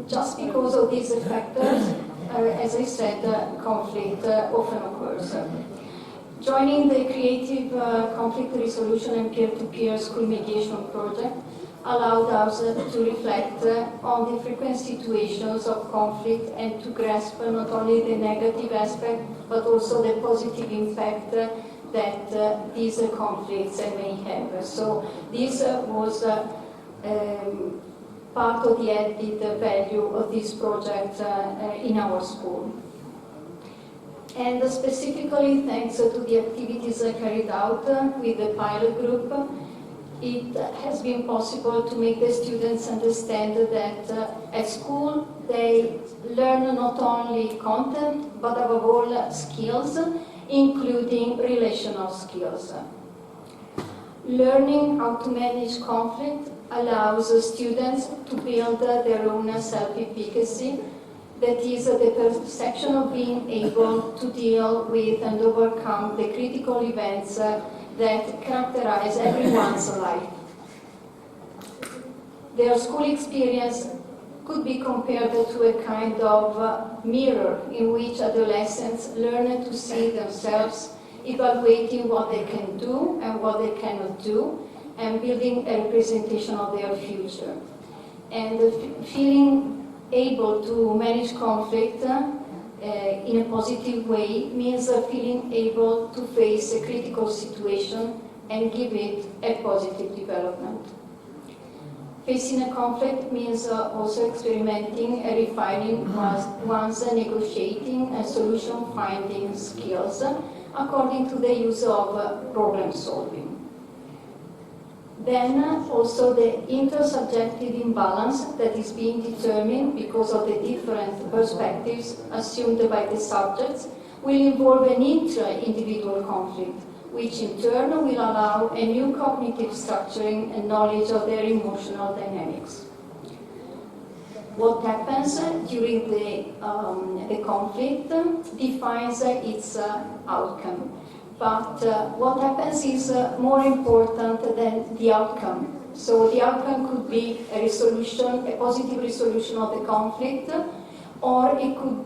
Just because of these factors, as I said, conflict often occurs. Joining the creative conflict resolution and peer-to-peer school mediation project allowed us to reflect on the frequent situations of conflict and to grasp not only the negative aspect but also the positive impact that these conflicts may have. So this was part of the added value of this project in our school. And specifically thanks to the activities carried out with the pilot group, it has been possible to make the students understand that at school they learn not only content but above all skills, including relational skills. Learning how to manage conflict allows students to build their own self-efficacy, that is, the perception of being able to deal with and overcome the critical events that characterize everyone's life. Their school experience could be compared to a kind of mirror in which adolescents learn to see themselves, evaluating what they can do and what they cannot do, and building a representation of their future. And feeling able to manage conflict in a positive way means feeling able to face a critical situation and give it a positive development. Facing a conflict means also experimenting and refining one's negotiating and solution-finding skills according to the use of problem solving. Then also the intersubjective imbalance that is being determined because of the different perspectives assumed by the subjects will involve an intra-individual conflict, which in turn will allow a new cognitive structuring and knowledge of their emotional dynamics. What happens during the conflict defines its outcome. But what happens is more important than the outcome. So the outcome could be a resolution, a positive resolution of the conflict, or it could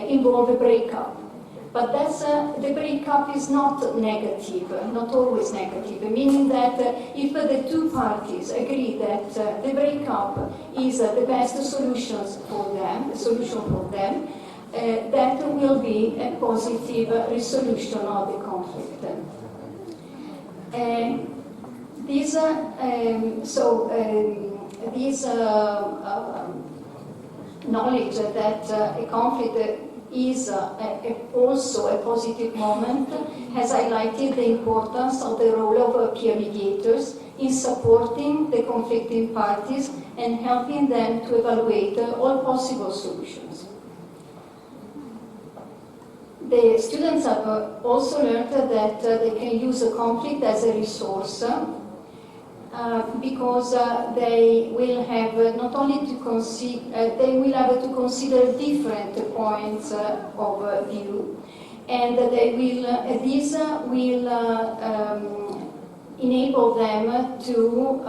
involve a breakup. But that's, the breakup is not negative, not always negative, meaning that if the two parties agree that the breakup is the best solution for them, that will be a positive resolution of the conflict. This knowledge that a conflict is also a positive moment has highlighted the importance of the role of peer mediators in supporting the conflicting parties and helping them to evaluate all possible solutions. The students have also learned that they can use a conflict as a resource because they will have not only to consider, they will have to consider different points of view, and they will, this will enable them to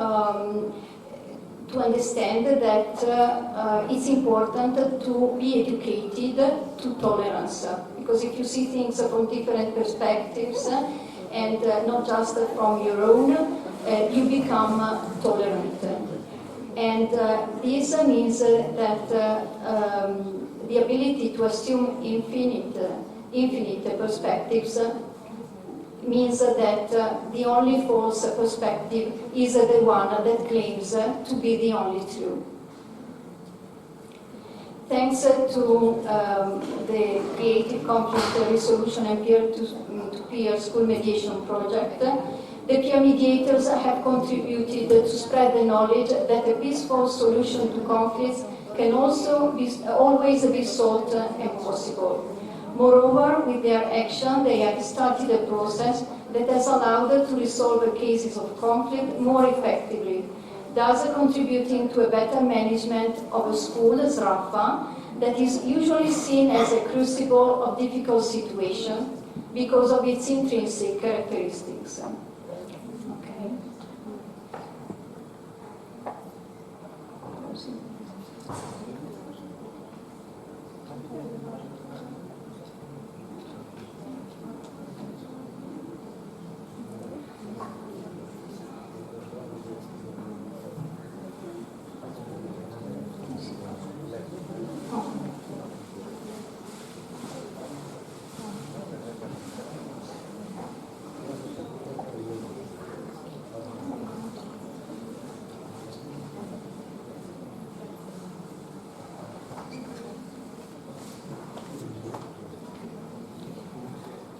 understand that it's important to be educated to tolerance. Because if you see things from different perspectives and not just from your own, you become tolerant. And this means that the ability to assume infinite perspectives means that the only false perspective is the one that claims to be the only true. Thanks to the Creative Conflict Resolution and Peer-to-Peer School Mediation Project, the peer mediators have contributed to spread the knowledge that a peaceful solution to conflicts can also always be sought and possible. Moreover, with their action, they have started a process that has allowed to resolve cases of conflict more effectively, thus contributing to a better management of a school, SRAFA, that is usually seen as a crucible of difficult situations because of its intrinsic characteristics. Okay.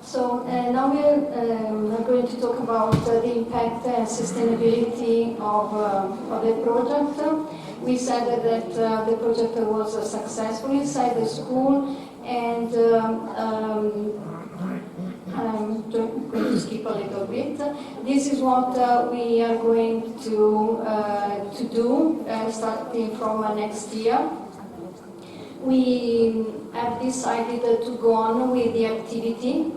So now we're going to talk about the impact and sustainability of the project. We said that the project was successful inside the school, and I'm going to skip a little bit. This is what we are going to do starting from next year. We have decided to go on with the activity,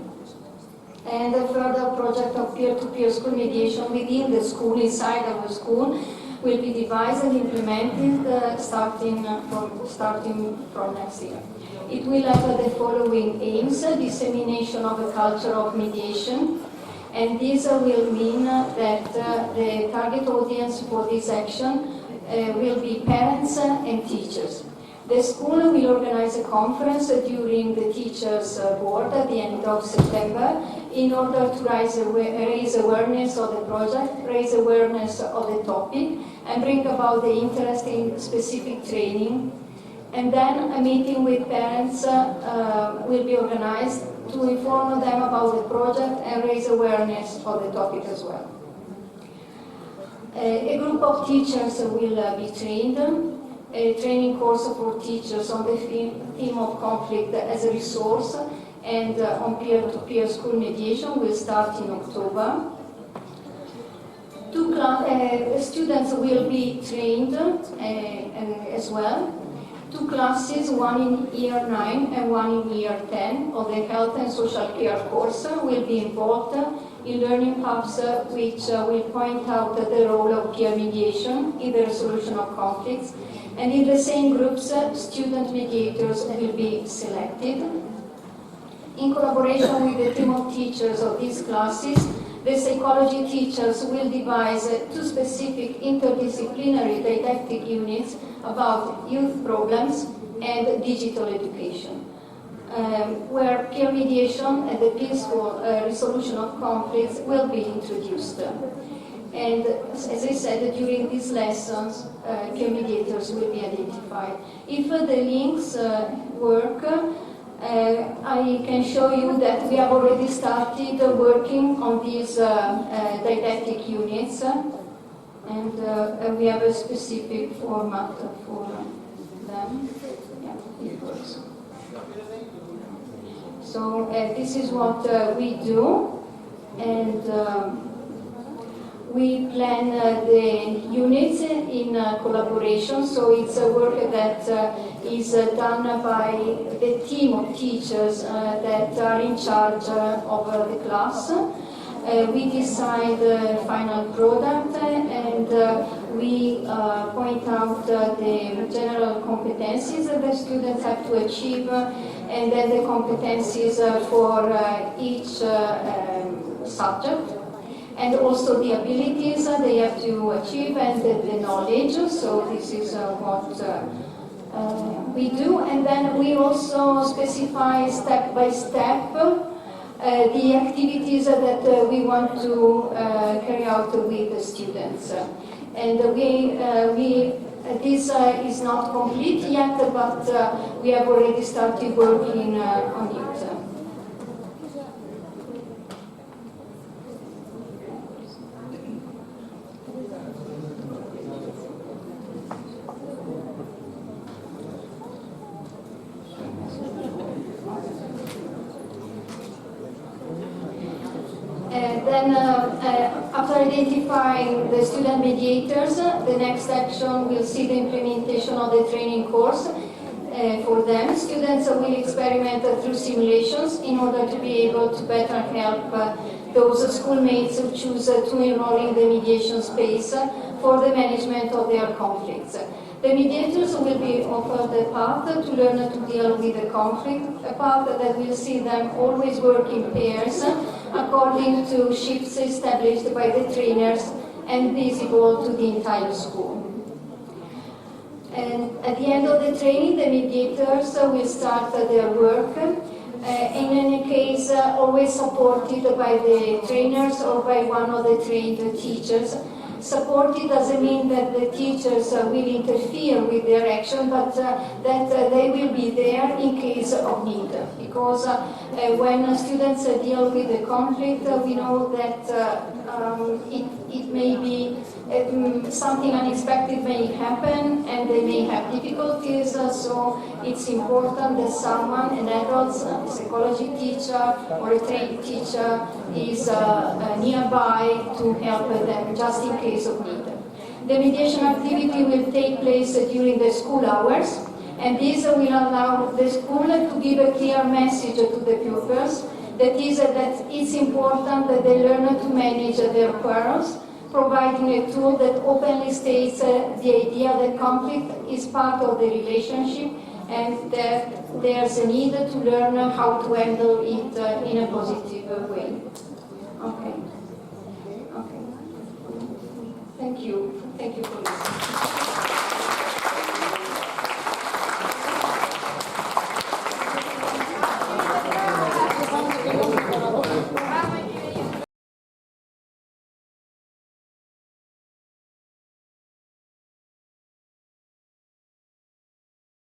and a further project of peer-to-peer school mediation within the school, inside of the school, will be devised and implemented starting from next year. It will have the following aims: dissemination of a culture of mediation, and this will mean that the target audience for this action will be parents and teachers. The school will organize a conference during the Teachers' Board at the end of September in order to raise awareness of the project, raise awareness of the topic, and bring about the interest in specific training. And then a meeting with parents will be organized to inform them about the project and raise awareness of the topic as well. A group of teachers will be trained. A training course for teachers on the theme of conflict as a resource and on peer-to-peer school mediation will start in October. Students will be trained as well. 2 classes, one in year 9 and one in year 10 of the health and social care course will be involved in learning hubs which will point out the role of peer mediation in the resolution of conflicts. And in the same groups, student mediators will be selected. In collaboration with the team of teachers of these classes, the psychology teachers will devise 2 specific interdisciplinary didactic units about youth problems and digital education, where peer mediation and the peaceful resolution of conflicts will be introduced. And as I said, during these lessons, peer mediators will be identified. If the links work, I can show you that we have already started working on these didactic units, and we have a specific format for them. Yeah, it works. So this is what we do, and we plan the units in collaboration, so it's a work that is done by the team of teachers that are in charge of the class. We decide the final product and we point out the general competencies that the students have to achieve, and then the competencies for each subject. and also the abilities they have to achieve and the knowledge. So this is what we do. And then we also specify step by step the activities that we want to carry out with the students. And this is not complete yet, but we have already started working on it. Then, after identifying the student mediators, the next action will see the implementation of the training course for them. Students will experiment through simulations in order to be able to better help those schoolmates who choose to enroll in the mediation space for the management of their conflicts. The mediators will be offered a path to learn to deal with the conflict, a path that will see them always work in pairs according to shifts established by the trainers and visible to the entire school. And at the end of the training, the mediators will start their work, in any case always supported by the trainers or by one of the trained teachers. Supported doesn't mean that the teachers will interfere with their action, but that they will be there in case of need. Because when students deal with the conflict, we know that it may be something unexpected may happen and they may have difficulties, so it's important that someone, an adult, a psychology teacher or a trained teacher is nearby to help them just in case of need. The mediation activity will take place during the school hours, and this will allow the school to give a clear message to the pupils that it's important that they learn to manage their quarrels, providing a tool that openly states the idea that conflict is part of the relationship and that there's a need to learn how to handle it in a positive way. Okay. Okay. Thank you. Thank you for listening.